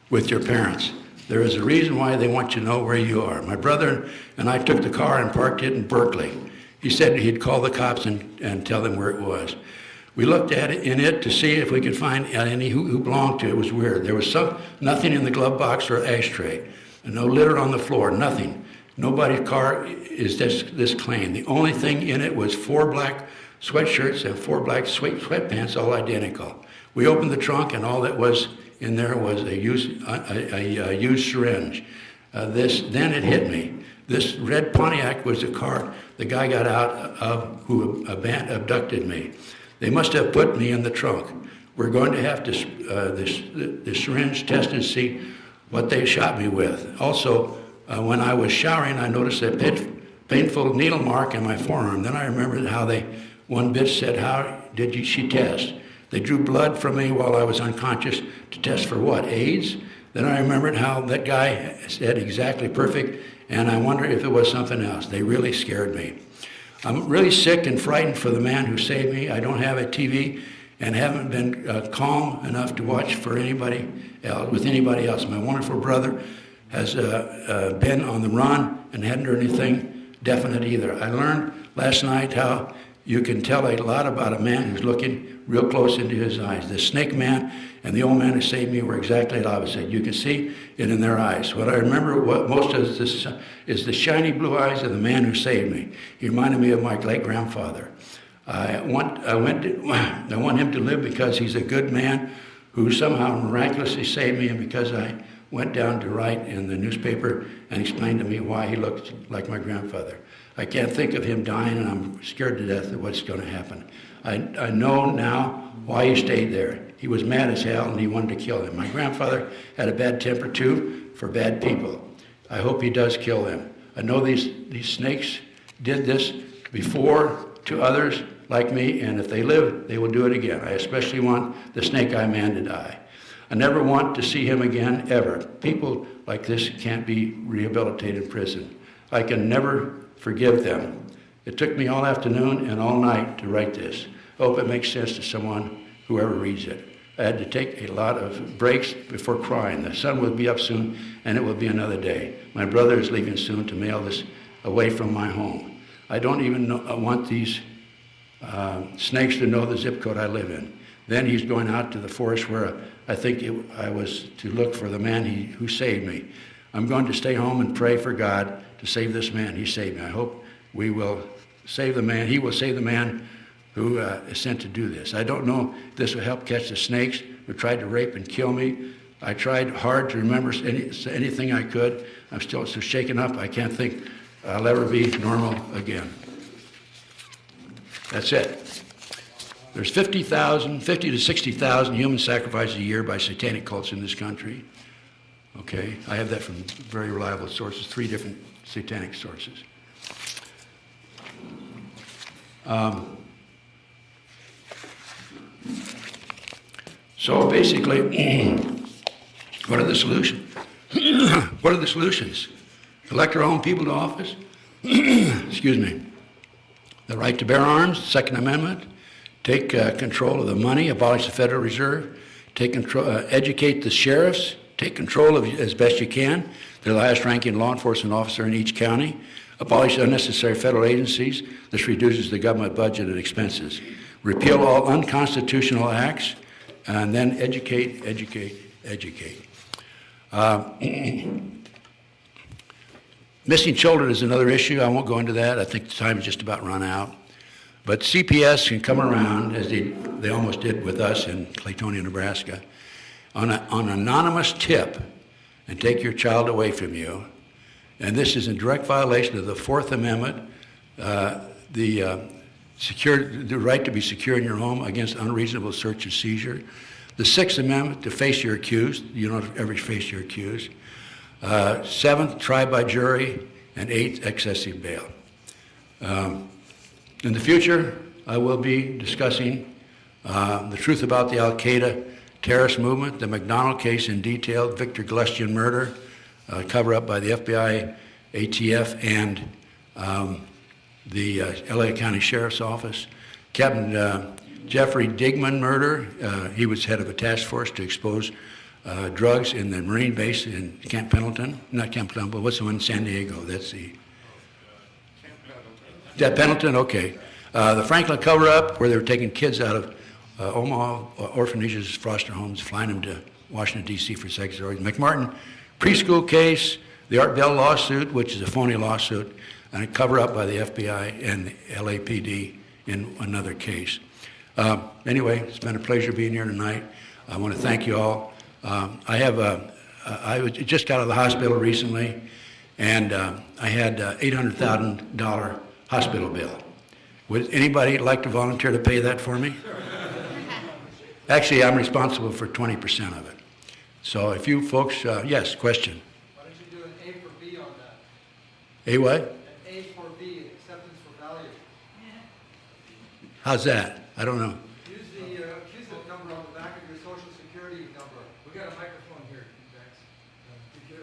with your parents. There is a reason why they want you to know where you are. My brother and I took the car and parked it in Berkeley. He said he'd call the cops and tell them where it was. We looked at it to see if we could find any who belonged to it. It was weird. There was nothing in the glove box or ashtray. No litter on the floor, nothing. Nobody's car is this clean. The only thing in it was 4 black sweatshirts and 4 black sweatpants, all identical. We opened the trunk and all that was in there was a used syringe. Then it hit me. This red Pontiac was the car the guy got out of who abducted me. They must have put me in the trunk. We're going to have the syringe tested to see what they shot me with. Also, when I was showering, I noticed a painful needle mark in my forearm. Then I remembered how one bitch said, "How did she test?" They drew blood from me while I was unconscious to test for what, AIDS? Then I remembered how that guy said exactly perfect, and I wonder if it was something else. They really scared me. I'm really sick and frightened for the man who saved me. I don't have a TV and haven't been calm enough to watch for anybody else. My wonderful brother has been on the run and hadn't heard anything definite either. I learned last night how you can tell a lot about a man who's looking real close into his eyes. The snake man and the old man who saved me were exactly the opposite. You can see it in their eyes. What I remember most is the shiny blue eyes of the man who saved me. He reminded me of my late grandfather. I want him to live because he's a good man who somehow miraculously saved me, and because I went down to write in the newspaper and explained to me why he looked like my grandfather. I can't think of him dying, and I'm scared to death of what's going to happen. I know now why he stayed there. He was mad as hell, and he wanted to kill them. My grandfather had a bad temper, too, for bad people. I hope he does kill them. I know these snakes did this before to others like me, and if they live, they will do it again. I especially want the snake-eye man to die. I never want to see him again, ever. People like this can't be rehabilitated in prison. I can never forgive them. It took me all afternoon and all night to write this. I hope it makes sense to someone, whoever reads it. I had to take a lot of breaks before crying. The sun will be up soon, and it will be another day. My brother is leaving soon to mail this away from my home. I don't even want these snakes to know the zip code I live in. Then he's going out to the forest where I think I was to look for the man who saved me. I'm going to stay home and pray for God to save this man. He saved me. I hope we will save the man. He will save the man who is sent to do this. I don't know if this will help catch the snakes who tried to rape and kill me. I tried hard to remember anything I could. I'm still so shaken up, I can't think I'll ever be normal again. That's it. There's 50 to 60,000 human sacrifices a year by satanic cults in this country. Okay, I have that from very reliable sources, 3 different satanic sources. So basically, what are the solutions? What are the solutions? Elect our own people to office? Excuse me. The right to bear arms, Second Amendment. Take control of the money, abolish the Federal Reserve. Take control, educate the sheriffs, take control of as best you can. They're the highest ranking law enforcement officer in each county. Abolish unnecessary federal agencies. This reduces the government budget and expenses. Repeal all unconstitutional acts, and then educate. Missing children is another issue. I won't go into that. I think the time is just about run out. But CPS can come around, as they almost did with us in Claytonia, Nebraska, on an anonymous tip and take your child away from you. And this is in direct violation of the Fourth Amendment, the right to be secure in your home against unreasonable search and seizure. The Sixth Amendment, to face your accused. You don't ever face your accused. Seventh, trial by jury. And eighth, excessive bail. In the future, I will be discussing the truth about the Al-Qaeda terrorist movement, the McDonald case in detail, Victor Gluskian murder, cover-up by the FBI, ATF, and the LA County Sheriff's Office. Captain Jeffrey Digman murder, he was head of a task force to expose drugs in the Marine base in Camp Pendleton. Not Camp Pendleton, but what's the one in San Diego? That's the... That Pendleton, okay. The Franklin cover-up, where they were taking kids out of Omaha orphanages, foster homes, flying them to Washington, D.C. for sex orgies. McMartin preschool case, the Art Bell lawsuit, which is a phony lawsuit, and a cover-up by the FBI and the LAPD in another case. Anyway, it's been a pleasure being here tonight. I want to thank you all. I just got out of the hospital recently, and I had $800,000 hospital bill. Would anybody like to volunteer to pay that for me? Actually, I'm responsible for 20% of it. So if you folks, yes, question. Why don't you do an A for B on that? A what? An A for B, acceptance for value. How's that? I don't know. Use the accusant number on the back of your social security number. We got a microphone here, thanks. Give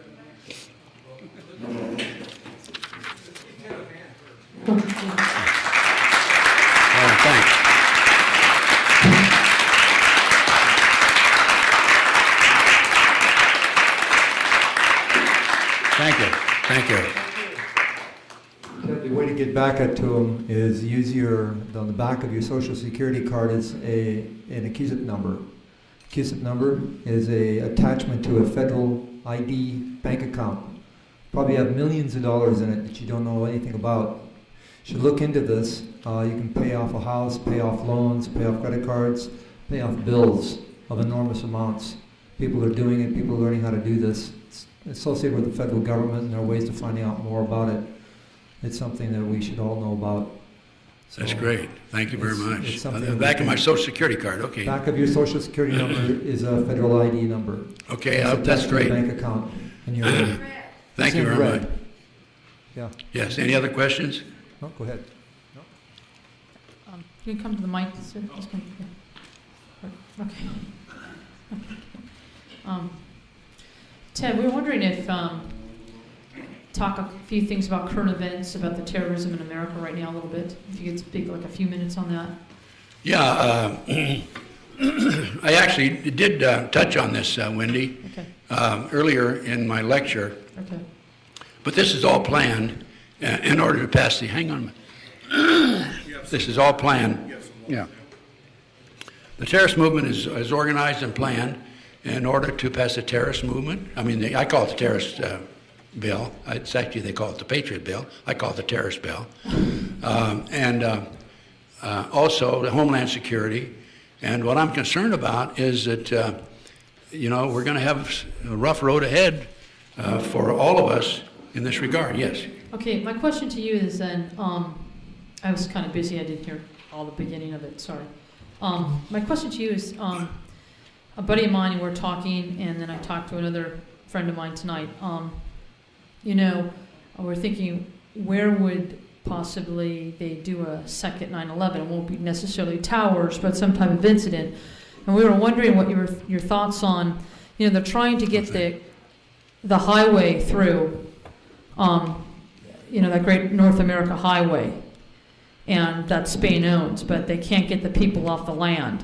a hand first. Thanks. Thank you. The way to get back to them is use on the back of your social security card is an accusant number. Accusant number is a attachment to a federal ID bank account. Probably have millions of dollars in it that you don't know anything about. You should look into this. You can pay off a house, pay off loans, pay off credit cards, pay off bills of enormous amounts. People are doing it. People are learning how to do this. It's associated with the federal government, and there are ways to find out more about it. It's something that we should all know about. So that's great. Thank you very much. It's The back of my social security card, okay. Back of your social security number is a federal ID number. Okay, It's that's attached to your great. bank account. And you're Thank you very much. Yeah. Yes, any other questions? No, go ahead. You can come to the mic, sir. Just come here. Okay. Ted, we were wondering if talk a few things about current events, about the terrorism in America right now a little bit. If you could speak like a few minutes on that. Yeah, I actually did touch on this, Wendy, Okay. earlier in my lecture. Okay. But this is all planned in order to pass the, hang on a minute. This is all planned. Yeah. The terrorist movement is organized and planned in order to pass the terrorist movement. I mean, I call it the terrorist bill. It's actually, they call it the Patriot bill. I call it the terrorist bill. Also the Homeland Security. And what I'm concerned about is that, we're going to have a rough road ahead for all of us in this regard. Yes. Okay, my question to you is then, I was kind of busy, I didn't hear all the beginning of it, sorry. My question to you is, a buddy of mine, and we're talking, and then I talked to another friend of mine tonight. We're thinking, where would possibly they do a second 9/11? It won't be necessarily towers, but some type of incident. And we were wondering what your thoughts on, they're trying to get the highway through, that great North America highway, and that Spain owns, but they can't get the people off the land.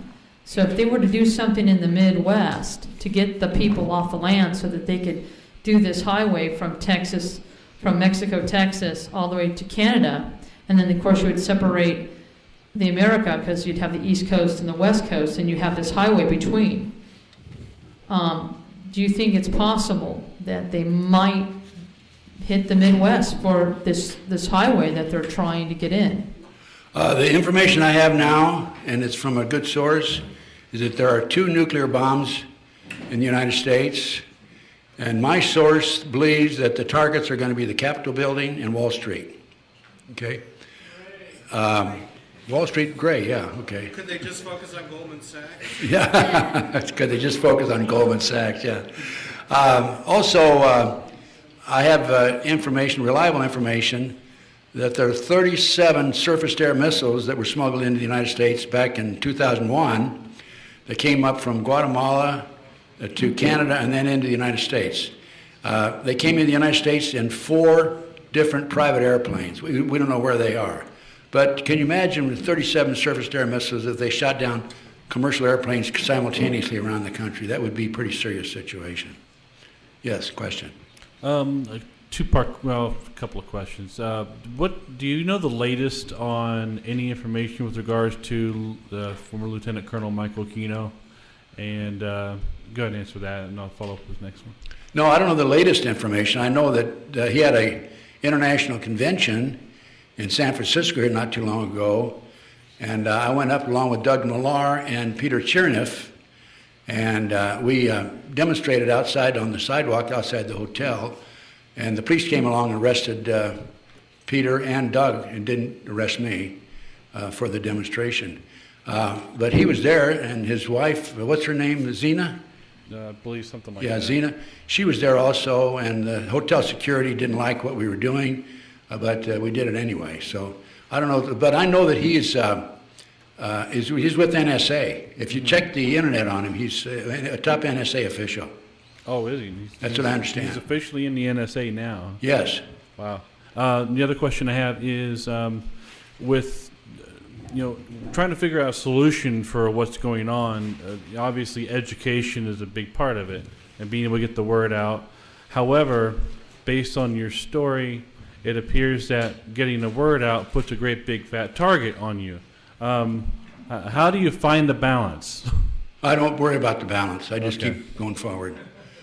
So if they were to do something in the Midwest to get the people off the land so that they could do this highway from Texas, from Mexico, Texas, all the way to Canada, and then of course you would separate the America because you'd have the East Coast and the West Coast, and you have this highway between. Do you think it's possible that they might hit the Midwest for this highway that they're trying to get in? The information I have now, and it's from a good source, is that there are 2 nuclear bombs in the United States, and my source believes that the targets are going to be the Capitol building and Wall Street. Okay? Wall Street, gray, yeah, okay. Could they just focus on Goldman Sachs? Yeah, that's good. They just focus on Goldman Sachs, yeah. Also, I have information, reliable information, that there are 37 surface-to-air missiles that were smuggled into the United States back in 2001 that came up from Guatemala to Canada and then into the United States. They came into the United States in 4 different private airplanes. We don't know where they are. But can you imagine with 37 surface-to-air missiles if they shot down commercial airplanes simultaneously around the country? That would be a pretty serious situation. Yes, question. A two-part, well, a couple of questions. What do you know the latest on any information with regards to the former Lieutenant Colonel Michael Aquino? And go ahead and answer that, and I'll follow up with the next one. No, I don't know the latest information. I know that he had a international convention in San Francisco here not too long ago, and I went up along with Doug Millar and Peter Cherniff, and we demonstrated outside on the sidewalk outside the hotel, and the police came along and arrested Peter and Doug and didn't arrest me for the demonstration. But he was there, and his wife, what's her name, Zena? I believe something like that. Yeah, Zena. She was there also, and the hotel security didn't like what we were doing, but we did it anyway. So I don't know, but I know that he's with NSA. If you check the internet on him, he's a top NSA official. Oh, is he? That's what I understand. He's officially in the NSA now. Yes. Wow. The other question I have is with trying to figure out a solution for what's going on. Obviously, education is a big part of it, and being able to get the word out. However, based on your story, it appears that getting the word out puts a great big fat target on you. How do you find the balance? I don't worry about the balance. I just keep going forward.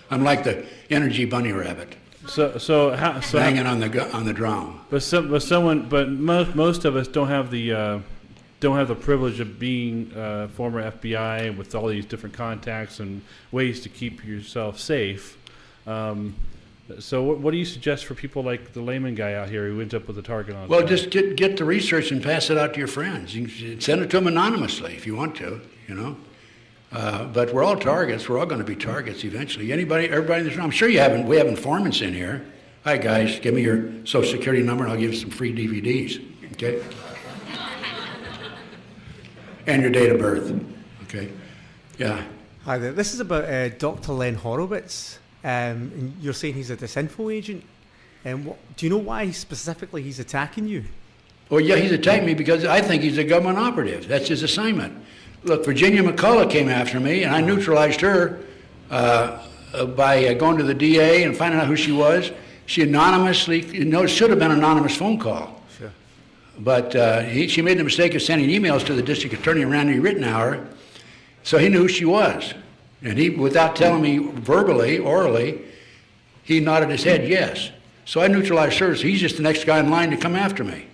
I'm like the energy bunny rabbit. So hanging on the drum. But most of us don't have the privilege of being former FBI with all these different contacts and ways to keep yourself safe. So what do you suggest for people like the layman guy out here who ends up with a target on his Well, back? just get the research and pass it out to your friends. You can send it to them anonymously if you want to, But we're all targets. We're all going to be targets eventually. Everybody in this room. I'm sure we have informants in here. Hi, guys. Give me your Social Security number and I'll give you some free DVDs. Okay? And your date of birth. Okay? Yeah. Hi there. This is about Dr. Len Horowitz. And you're saying he's a disinfo agent. Do you know why specifically he's attacking you? Oh, yeah, he's attacking me because I think he's a government operative. That's his assignment. Look, Virginia McCullough came after me, and I neutralized her by going to the DA and finding out who she was. She anonymously, it should have been an anonymous phone call. Sure. But she made the mistake of sending emails to the district attorney, Randy Rittenhour, so he knew who she was. And he, without telling me verbally, orally, he nodded his head yes. So I neutralized her, so he's just the next guy in line to come after me.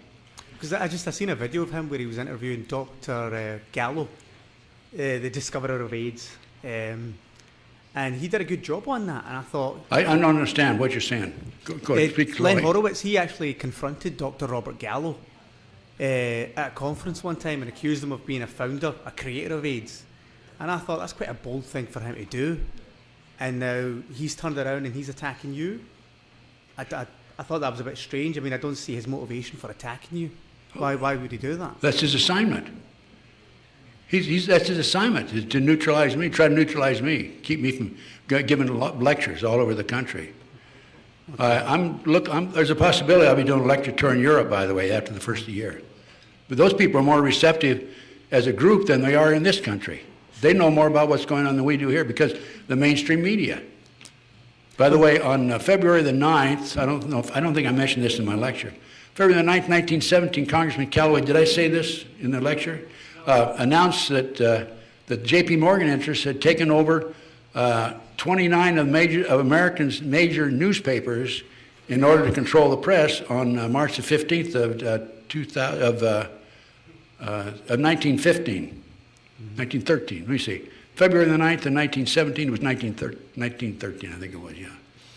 Because I seen a video of him where he was interviewing Dr. Gallo, the discoverer of AIDS, and he did a good job on that. And I thought I don't understand what you're saying. Go ahead, speak slowly. Len Horowitz, he actually confronted Dr. Robert Gallo at a conference one time and accused him of being a creator of AIDS. And I thought that's quite a bold thing for him to do. And now he's turned around and he's attacking you. I thought that was a bit strange. I mean, I don't see his motivation for attacking you. Why would he do that? That's his assignment. That's his assignment, is to neutralize me, try to neutralize me, keep me from giving lectures all over the country. There's a possibility I'll be doing a lecture tour in Europe, by the way, after the first of the year. But those people are more receptive as a group than they are in this country. They know more about what's going on than we do here because the mainstream media. By the way, on February the 9th, I don't think I mentioned this in my lecture. February the 9th, 1917, Congressman Callaway, did I say this in the lecture? Announced that the J.P. Morgan interests had taken over 29 of Americans' major newspapers in order to control the press on March the 15th of 1915, 1913. Let me see. February the 9th of 1917 was 1913, I think it was, yeah.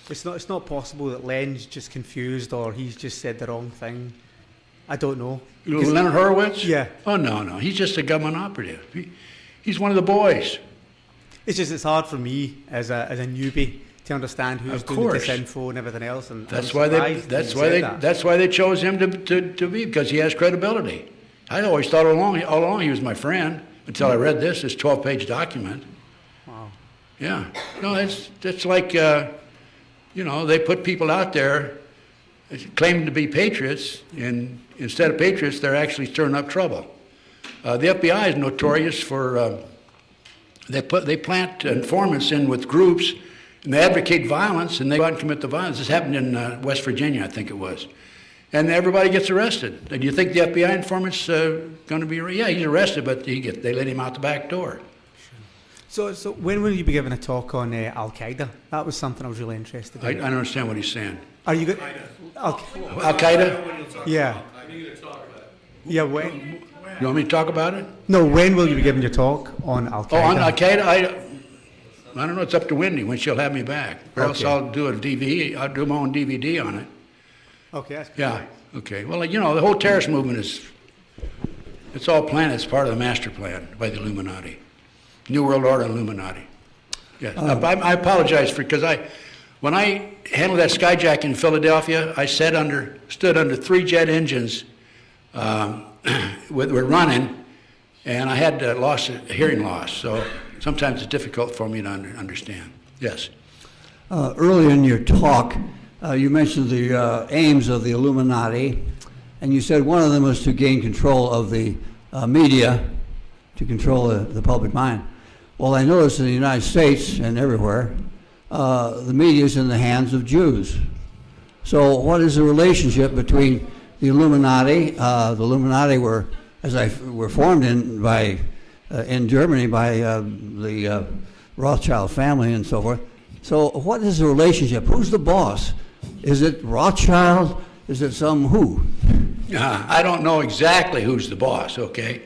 It's not possible that Len's just confused or he's just said the wrong thing. I don't know. Leonard Horowitz? Yeah. Oh, no. He's just a government operative. He's one of the boys. It's hard for me as a newbie to understand who's doing the disinfo and everything else. And that's why they chose him to be, because he has credibility. I always thought all along he was my friend until I read this 12-page document. Wow. Yeah. No, it's like they put people out there claiming to be patriots, and instead of patriots, they're actually stirring up trouble. The FBI is notorious for they plant informants in with groups, and they advocate violence, and they go out and commit the violence. This happened in West Virginia, I think it was. And everybody gets arrested. Do you think the FBI informant's going to be? Yeah, he's arrested, but they let him out the back door. So when will you be giving a talk on Al Qaeda? That was something I was really interested in. I don't understand what he's saying. Are you good? Al Qaeda? Yeah. Yeah. When? You want me to talk about it? No. When will you be giving your talk on Al Qaeda? Oh, on Al Qaeda, I don't know. It's up to Wendy when she'll have me back. Or else I'll do a DVD. I'll do my own DVD on it. Okay, that's good. Yeah. Okay. Well, the whole terrorist movement it's all planned. It's part of the master plan by the Illuminati, New World Order Illuminati. Yeah. I apologize because when I handled that skyjacking in Philadelphia, I stood under 3 jet engines. Were running, and I had hearing loss, so sometimes it's difficult for me to understand. Yes. Earlier in your talk, you mentioned the aims of the Illuminati, and you said one of them was to gain control of the media, to control the public mind. Well, I noticed in the United States and everywhere, the media is in the hands of Jews. So what is the relationship between the Illuminati? The Illuminati were formed in Germany by the Rothschild family and so forth. So what is the relationship? Who's the boss? Is it Rothschild? Is it some who? I don't know exactly who's the boss, okay?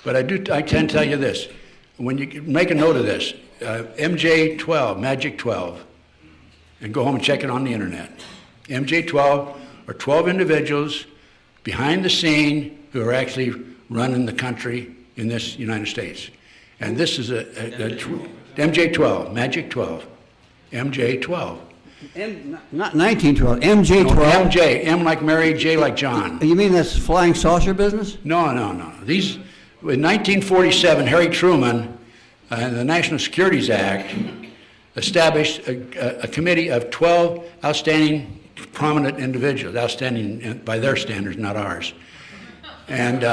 But I can tell you this. When you make a note of this, MJ12, Magic 12, and go home and check it on the internet. MJ12 are 12 individuals behind the scene who are actually running the country in this United States. And this is MJ12, Magic 12, MJ12. Not 1912, MJ12. No, MJ, M like Mary, J like John. You mean that's flying saucer business? No. In 1947, Harry Truman and the National Securities Act established a committee of 12 outstanding prominent individuals, outstanding by their standards, not ours. And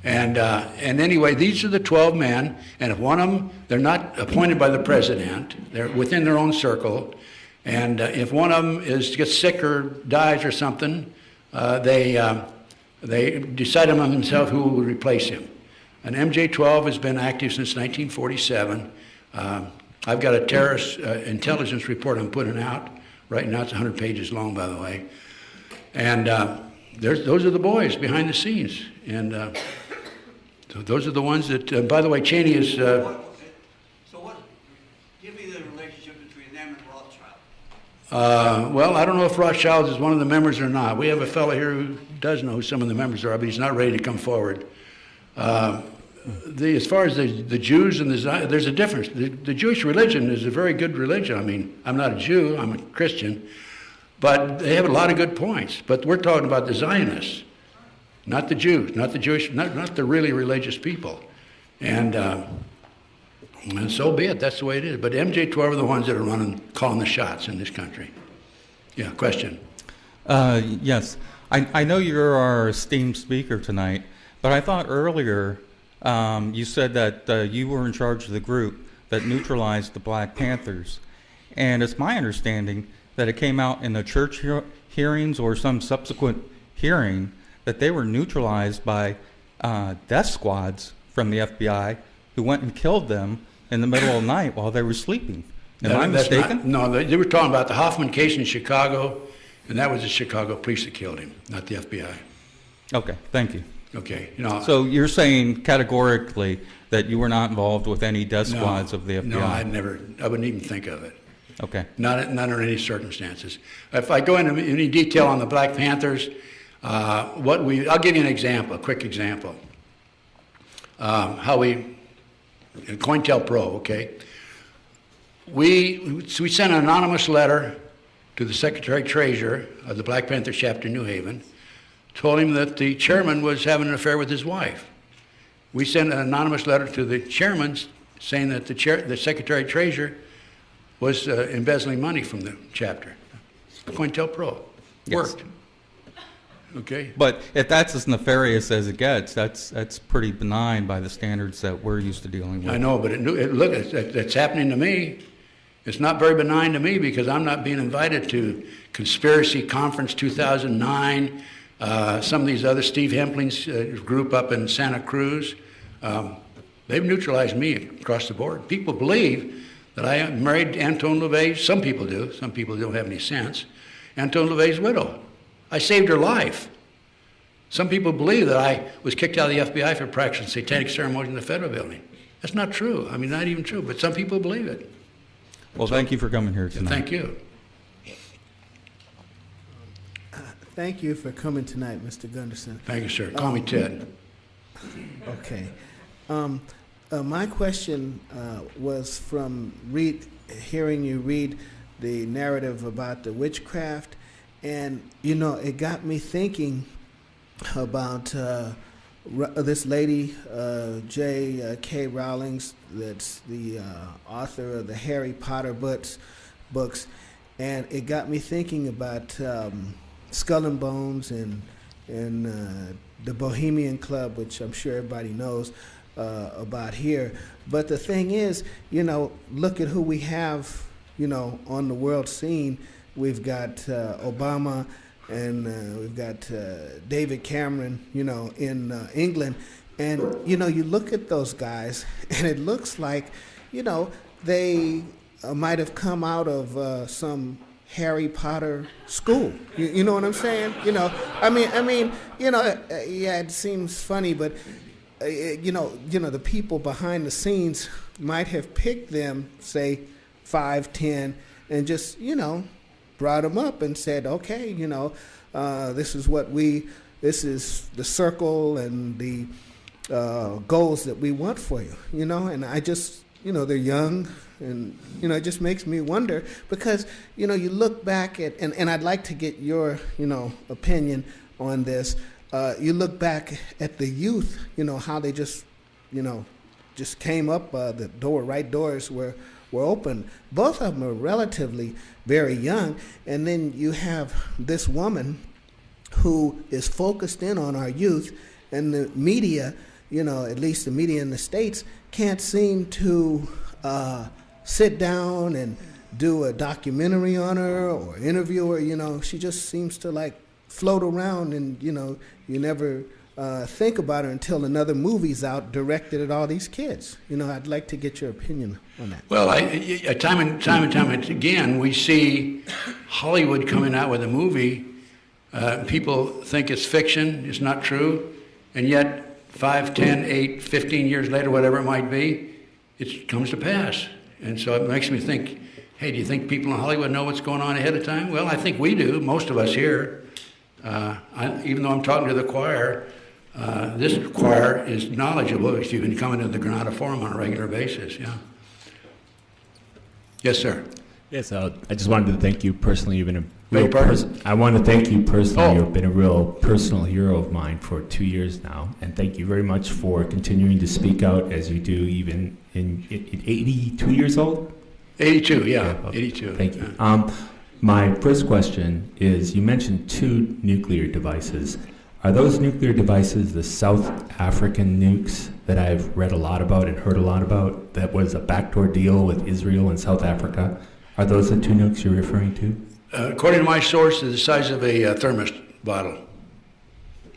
anyway, these are the 12 men, and if one of them, they're not appointed by the president, they're within their own circle, and if one of them gets sick or dies or something, they decide among themselves who will replace him. And MJ12 has been active since 1947. I've got a terrorist intelligence report I'm putting out. Right now it's 100 pages long, by the way. And those are the boys behind the scenes. And so those are the ones that, by the way, Cheney is... So what, give me the relationship between them and Rothschild. Well, I don't know if Rothschild is one of the members or not. We have a fellow here who does know who some of the members are, but he's not ready to come forward. As far as the Jews and there's a difference. The Jewish religion is a very good religion. I mean, I'm not a Jew, I'm a Christian, but they have a lot of good points. But we're talking about the Zionists, not the Jews, not the Jewish, not the really religious people. And so be it, that's the way it is. But MJ12 are the ones that are calling the shots in this country. Yeah, question? Yes, I know you're our esteemed speaker tonight, but I thought earlier you said that you were in charge of the group that neutralized the Black Panthers. And it's my understanding that it came out in the church hearings or some subsequent hearing that they were neutralized by death squads from the FBI who went and killed them in the middle of the night while they were sleeping. Am I mistaken? No, they were talking about the Hoffman case in Chicago, and that was the Chicago police that killed him, not the FBI. Okay, thank you. Okay. So you're saying categorically that you were not involved with any death squads of the FBI? No, I wouldn't even think of it. Okay. Not under any circumstances. If I go into any detail on the Black Panthers, I'll give you an example, a quick example. COINTELPRO, okay? We sent an anonymous letter to the Secretary-Treasurer of the Black Panther chapter in New Haven, told him that the chairman was having an affair with his wife. We sent an anonymous letter to the chairman saying that the Secretary-Treasurer was embezzling money from the chapter. COINTELPRO. Worked. Okay. But if that's as nefarious as it gets, that's pretty benign by the standards that we're used to dealing with. I know, but look, it's happening to me. It's not very benign to me because I'm not being invited to Conspiracy Conference 2009, some of these other, Steve Hempling's group up in Santa Cruz. They've neutralized me across the board. People believe that I married Antone LaVey's. Some people do. Some people don't have any sense. Antone LaVey's widow. I saved her life. Some people believe that I was kicked out of the FBI for practicing satanic ceremonies in the federal building. That's not true. I mean, not even true, but some people believe it. Well, thank you for coming here tonight. Thank you. Thank you for coming tonight, Mr. Gunderson. Thank you, sir. Call me Ted. Okay. My question was from hearing you read the narrative about the witchcraft, and, it got me thinking about this lady, J.K. Rowling, that's the author of the Harry Potter books, and it got me thinking about Skull and Bones and the Bohemian Club, which I'm sure everybody knows about here. But the thing is, look at who we have, on the world scene. We've got Obama, and we've got David Cameron, in England. And, you look at those guys, and it looks like, they might have come out of some Harry Potter school. You know what I'm saying? Yeah, it seems funny, but, the people behind the scenes might have picked them, say, 5, 10, and just, brought them up and said, okay, this is the circle and the goals that we want for you, and I just, they're young, and, it just makes me wonder because, you look back at, and I'd like to get your, opinion on this. You look back at the youth, how they just came up, the right doors were open. Both of them are relatively very young, and then you have this woman who is focused in on our youth, and the media, at least the media in the States, can't seem to sit down and do a documentary on her or interview her. She just seems to float around, and you never think about her until another movie's out directed at all these kids. I'd like to get your opinion on that. Well, time and time again, we see Hollywood coming out with a movie. People think it's fiction, it's not true, and yet 5, 10, 8, 15 years later, whatever it might be, it comes to pass. And so it makes me think, hey, do you think people in Hollywood know what's going on ahead of time? Well, I think we do, most of us here. Even though I'm talking to the choir, this choir is knowledgeable if you've been coming to the Granada Forum on a regular basis, yeah. Yes, sir. Yes, I just wanted to thank you personally. You've been a real person. I want to thank you personally. You've been a real personal hero of mine for 2 years now, and thank you very much for continuing to speak out as you do, even in 82 years old. 82, yeah, 82. Thank you. My first question is: you mentioned 2 nuclear devices. Are those nuclear devices the South African nukes that I've read a lot about and heard a lot about that was a backdoor deal with Israel and South Africa. Are those the two nukes you're referring to? According to my source, they're the size of a thermos bottle.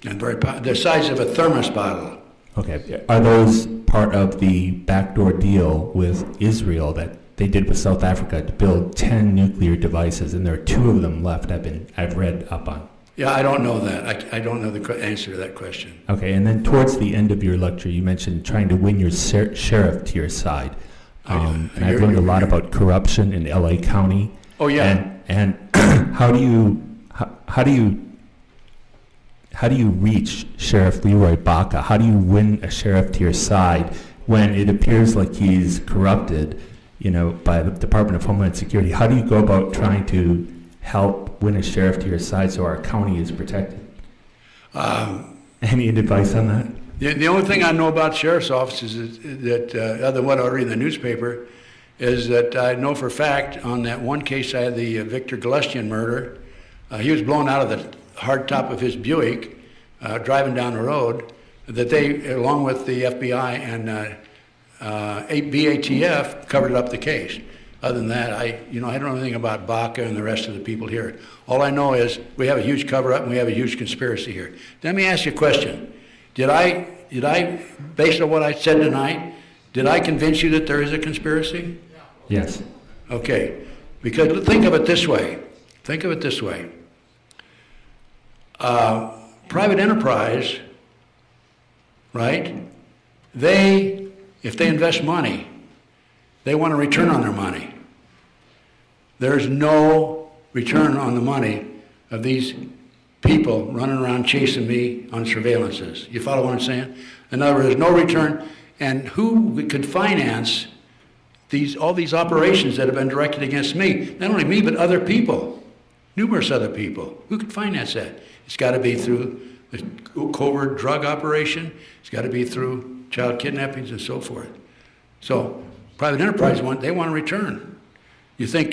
And the size of a thermos bottle. Okay. Are those part of the backdoor deal with Israel that they did with South Africa to build 10 nuclear devices, and there are 2 of them left I've read up on? Yeah, I don't know that. I don't know the answer to that question. Okay, and then towards the end of your lecture, you mentioned trying to win your sheriff to your side. And I've learned a lot about corruption in LA County. Oh yeah. And how do you reach Sheriff Leroy Baca? How do you win a sheriff to your side when it appears like he's corrupted, by the Department of Homeland Security? How do you go about trying to help win a sheriff to your side so our county is protected? Any advice on that? The only thing I know about sheriff's offices is that, other than what I read in the newspaper, is that I know for a fact on that one case I had, the Victor Galustian murder, he was blown out of the hard top of his Buick driving down the road, that they, along with the FBI and BATF, covered up the case. Other than that, I don't know anything about Baca and the rest of the people here. All I know is we have a huge cover-up and we have a huge conspiracy here. Let me ask you a question. Did I, based on what I said tonight, did I convince you that there is a conspiracy? Yes. Okay. Because think of it this way. Think of it this way. Private enterprise, right? If they invest money, they want a return on their money. There's no return on the money of these people running around chasing me on surveillances. You follow what I'm saying? In other words, there's no return. And who could finance all these operations that have been directed against me? Not only me, but other people, numerous other people. Who could finance that? It's got to be through the covert drug operation. It's got to be through child kidnappings and so forth. So private enterprise they want a return. You think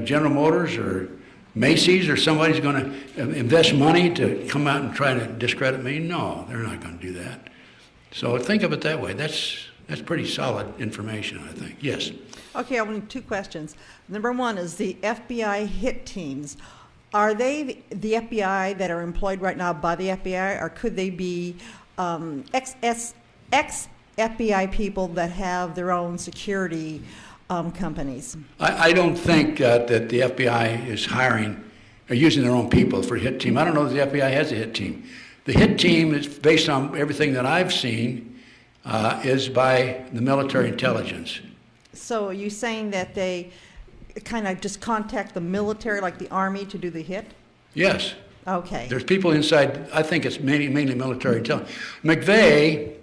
General Motors or Macy's or somebody's going to invest money to come out and try to discredit me? No, they're not going to do that. So think of it that way. That's pretty solid information, I think. Yes. Okay, I want 2 questions. Number 1 is the FBI hit teams. Are they the FBI that are employed right now by the FBI, or could they be ex-FBI people that have their own security companies? I don't think that the FBI is hiring or using their own people for a hit team. I don't know if the FBI has a hit team. The hit team is based on everything that I've seen is by the military intelligence. So are you saying that they kind of just contact the military, like the Army, to do the hit? Yes. Okay. There's people inside, I think it's mainly military intelligence. McVeigh,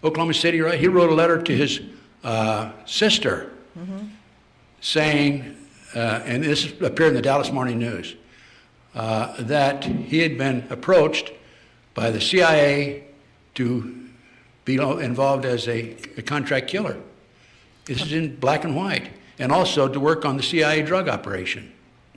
Oklahoma City, right? He wrote a letter to his sister saying, and this appeared in the Dallas Morning News, that he had been approached by the CIA to be involved as a contract killer. This is in black and white. And also to work on the CIA drug operation.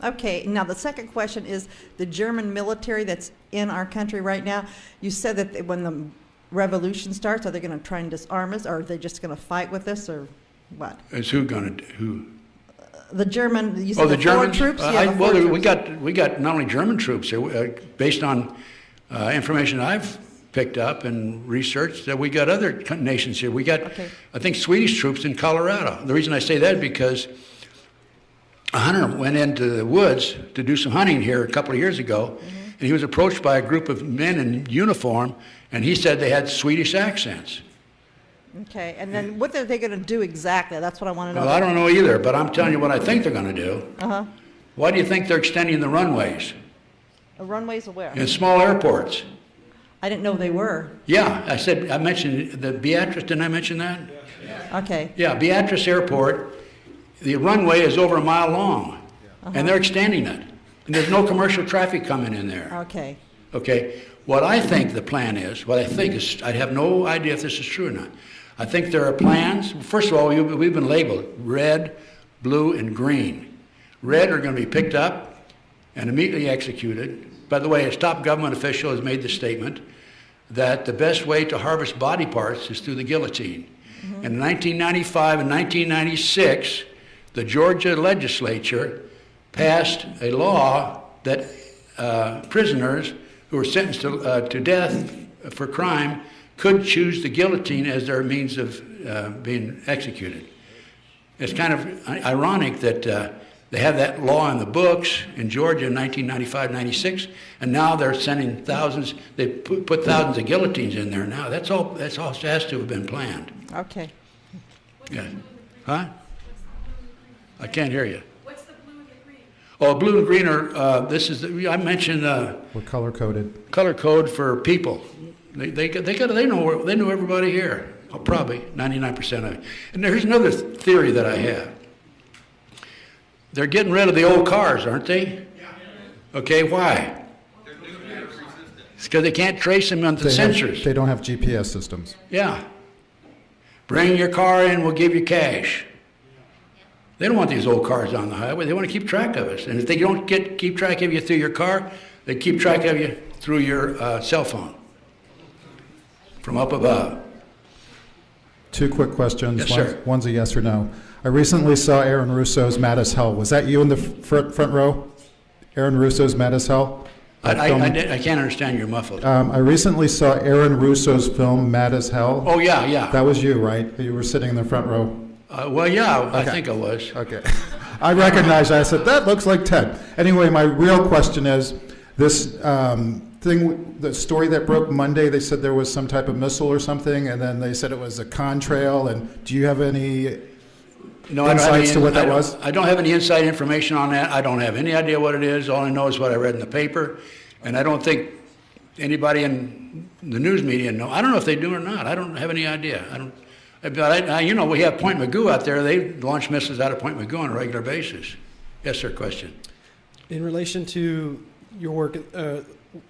Okay, now the second question is the German military that's in our country right now. You said that when the revolution starts, are they going to try and disarm us, or are they just going to fight with us, or what? Is who going to who? The German. You said the German troops. We got not only German troops based on information I've picked up and researched, that we got other nations here. We got, I think, Swedish troops in Colorado. The reason I say that is because a hunter went into the woods to do some hunting here a couple of years ago, and he was approached by a group of men in uniform, and he said they had Swedish accents. Okay, and then what are they going to do exactly? That's what I want to know. Well, I don't know either, but I'm telling you what I think they're going to do. Why do you think they're extending the runways? The runways where? In small airports. I didn't know they were. Yeah, I mentioned the Beatrice, didn't I mention that? Yeah. Okay. Yeah, Beatrice Airport, the runway is over a mile long, and they're extending it. And there's no commercial traffic coming in there. Okay. Okay, what I think the plan is, I have no idea if this is true or not. I think there are plans. First of all, we've been labeled red, blue, and green. Red are going to be picked up and immediately executed. By the way, a top government official has made the statement that the best way to harvest body parts is through the guillotine. In 1995 and 1996, the Georgia legislature passed a law that prisoners who were sentenced to death for crime could choose the guillotine as their means of being executed. It's kind of ironic that they have that law in the books in Georgia in 1995-96, and now they're sending thousands. They put thousands of guillotines in there now. That's all has to have been planned. Okay. Yeah. Huh? I can't hear you. What's the blue and the green? Oh, blue and green are. This is. I mentioned. We're color coded. Color code for people. They know everybody here. Oh, probably 99% of it. And there's another theory that I have. They're getting rid of the old cars, aren't they? Yeah. Okay, why? It's because they can't trace them on the sensors. They don't have GPS systems. Yeah. Bring your car in, we'll give you cash. They don't want these old cars on the highway. They want to keep track of us. And if they don't keep track of you through your car, they keep track of you through your cell phone from up above. 2 quick questions. Yes, sir. One's a yes or no. I recently saw Aaron Russo's Mad as Hell. Was that you in the front row? Aaron Russo's Mad as Hell? I can't understand your muffled. I recently saw Aaron Russo's film Mad as Hell. Oh, yeah, yeah. That was you, right? You were sitting in the front row. Well, yeah, okay. I think I was. Okay. I recognized that. I said, that looks like Ted. Anyway, my real question is, this the story that broke Monday, they said there was some type of missile or something, and then they said it was a contrail, and do you have any insights to what that was? I don't have any inside information on that. I don't have any idea what it is. All I know is what I read in the paper, and I don't think anybody in the news media know. I don't know if they do or not. I don't have any idea. But we have Point Magoo out there. They launch missiles out of Point Magoo on a regular basis. Yes, sir, question. In relation to your work,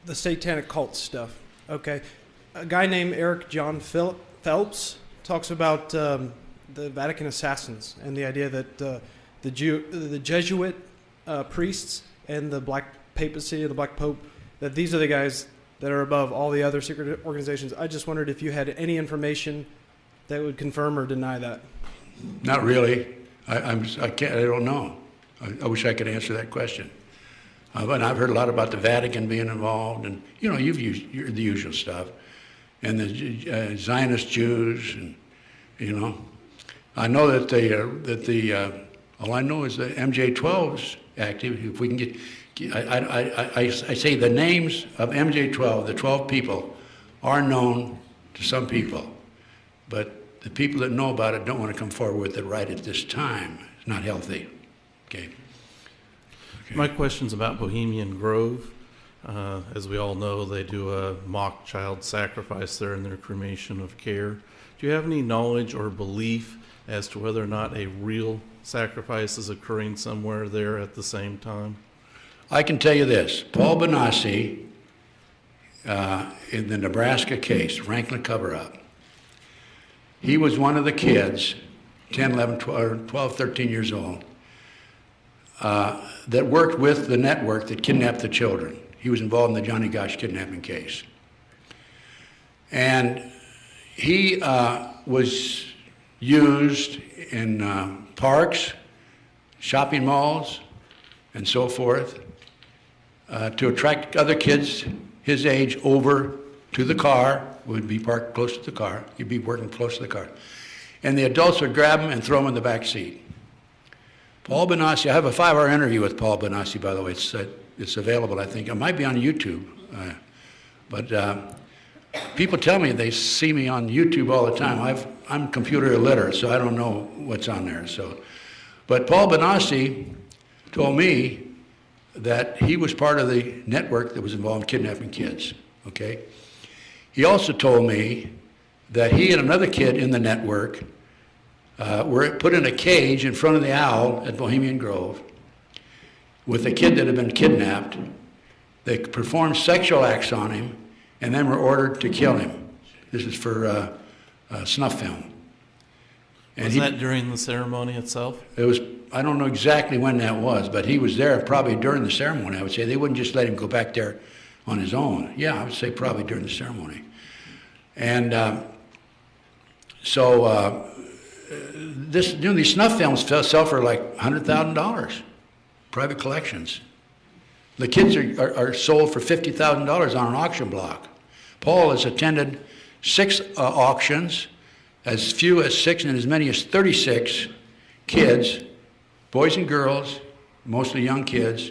the satanic cult stuff, okay, a guy named Eric John Phelps talks about the Vatican assassins and the idea that the Jesuit priests and the Black Papacy and the Black Pope, that these are the guys that are above all the other secret organizations. I just wondered if you had any information that would confirm or deny that. Not really. I don't know. I wish I could answer that question. But I've heard a lot about the Vatican being involved, and you've used the usual stuff, and the Zionist Jews, and I know that all I know is the MJ-12's active. If we can get, I say the names of MJ-12, the 12 people, are known to some people, but the people that know about it don't want to come forward with it right at this time. It's not healthy. Okay. My question's about Bohemian Grove. As we all know, they do a mock child sacrifice there in their cremation of care. Do you have any knowledge or belief as to whether or not a real sacrifice is occurring somewhere there at the same time? I can tell you this. Paul Benassi, in the Nebraska case, Rankin cover-up, he was one of the kids, 10, 11, 12, 13 years old, that worked with the network that kidnapped the children. He was involved in the Johnny Gosch kidnapping case. And he was used in parks, shopping malls, and so forth to attract other kids his age over to the car. Would be parked close to the car. He'd be working close to the car. And the adults would grab him and throw him in the back seat. Paul Benassi, I have a 5-hour interview with Paul Benassi, by the way. It's available, I think. It might be on YouTube. But people tell me they see me on YouTube all the time. I'm computer illiterate, so I don't know what's on there. But Paul Benassi told me that he was part of the network that was involved in kidnapping kids, okay? He also told me that he and another kid in the network were put in a cage in front of the owl at Bohemian Grove with a kid that had been kidnapped. They performed sexual acts on him and then were ordered to kill him. This is for snuff film. And was that during the ceremony itself? It was. I don't know exactly when that was, but he was there probably during the ceremony, I would say. They wouldn't just let him go back there on his own. Yeah, I would say probably during the ceremony. And these snuff films sell for like $100,000, private collections. The kids are sold for $50,000 on an auction block. Paul has attended 6 auctions, as few as 6 and as many as 36 kids, boys and girls, mostly young kids,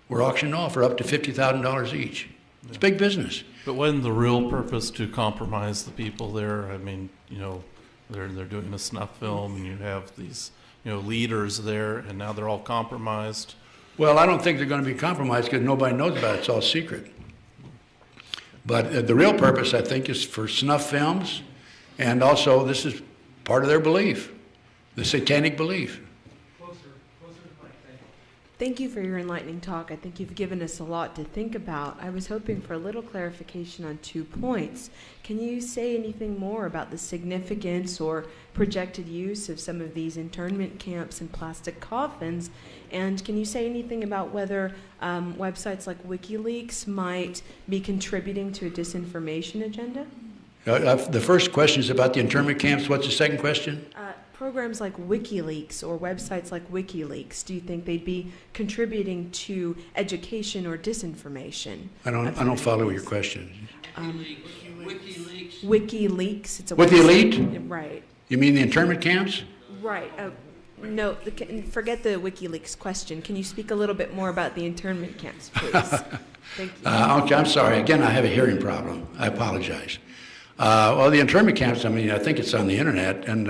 were auctioned off for up to $50,000 each. It's big business. But wasn't the real purpose to compromise the people there? I mean, you know, they're doing a snuff film, and you have these, you know, leaders there, and now they're all compromised. Well, I don't think they're going to be compromised because nobody knows about it. It's all secret. But the real purpose, I think, is for snuff films, and also this is part of their belief, the satanic belief. Thank you for your enlightening talk. I think you've given us a lot to think about. I was hoping for a little clarification on 2 points. Can you say anything more about the significance or projected use of some of these internment camps and plastic coffins? And can you say anything about whether websites like WikiLeaks might be contributing to a disinformation agenda? The first question is about the internment camps. What's the second question? Programs like WikiLeaks or websites like WikiLeaks, do you think they'd be contributing to education or disinformation? I don't follow your question. WikiLeaks. It's a With the website. elite? Right. You mean the internment camps? Right. No, forget the WikiLeaks question. Can you speak a little bit more about the internment camps, please? Thank you. Okay, I'm sorry. Again, I have a hearing problem. I apologize. Well, the internment camps, I mean, I think it's on the internet, and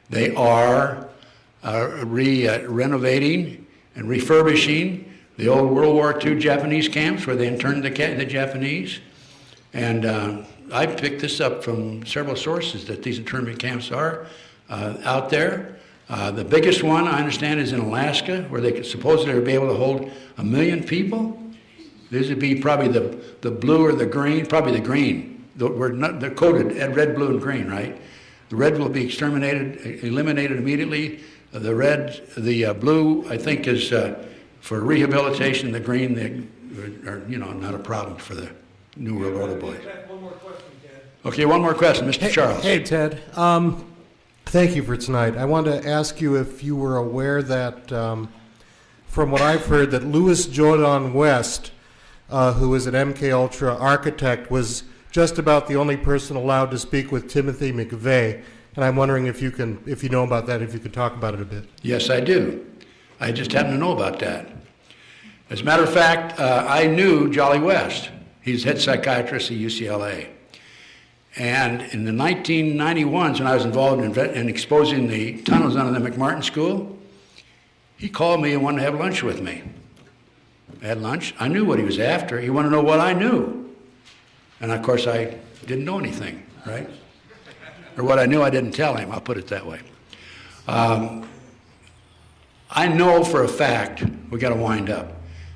they are renovating and refurbishing the old World War II Japanese camps where they interned the Japanese. And I picked this up from several sources that these internment camps are out there. The biggest one, I understand, is in Alaska, where they could supposedly be able to hold 1 million people. These would be probably the blue or the green, probably the green. They're coded at red, blue, and green, right? The red will be eliminated immediately. The blue, I think, is for rehabilitation. The green, are not a problem for the New World Order boys. One more question, Ted. Okay, one more question, Mr. Charles. Hey, Ted. Thank you for tonight. I wanted to ask you if you were aware that, from what I've heard, that Louis Jordan West, who is an MK Ultra architect, was just about the only person allowed to speak with Timothy McVeigh, and I'm wondering if you know about that, if you could talk about it a bit. Yes, I do. I just happen to know about that. As a matter of fact, I knew Jolly West. He's head psychiatrist at UCLA. And in the 1991s, when I was involved in exposing the tunnels under the McMartin School, he called me and wanted to have lunch with me. I had lunch. I knew what he was after. He wanted to know what I knew. And of course, I didn't know anything, right? Or what I knew, I didn't tell him. I'll put it that way. I know for a fact, we got to wind up,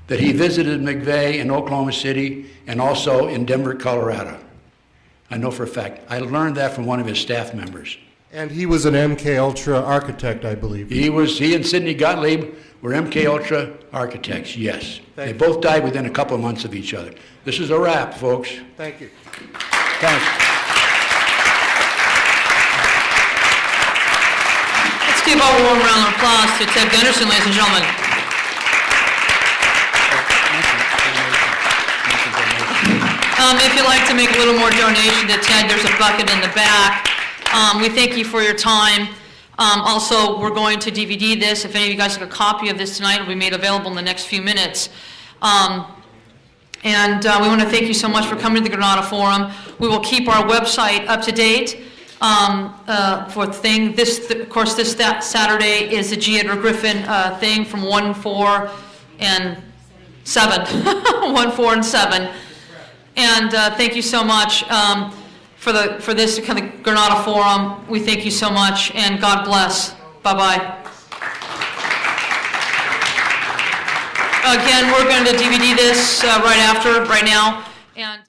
that he visited McVeigh in Oklahoma City and also in Denver, Colorado. I know for a fact. I learned that from one of his staff members. And he was an MK Ultra architect, I believe. He and Sidney Gottlieb were MK Ultra architects, yes. They both died within a couple of months of each other. This is a wrap, folks. Thank you. Thanks. Let's give a warm round of applause to Ted Gunderson, ladies and gentlemen. If you'd like to make a little more donation to Ted, there's a bucket in the back. We thank you for your time. Also, we're going to DVD this. If any of you guys have a copy of this tonight, it'll be made available in the next few minutes. We want to thank you so much for coming to the Granada Forum. We will keep our website up to date for the thing. Of course, this Saturday is the G. Edgar Griffin thing from 1, 4, and 7. 1, 4, and 7. And thank you so much for this kind of Granada Forum. We thank you so much, and God bless. Bye-bye. Again, we're going to DVD this right now. And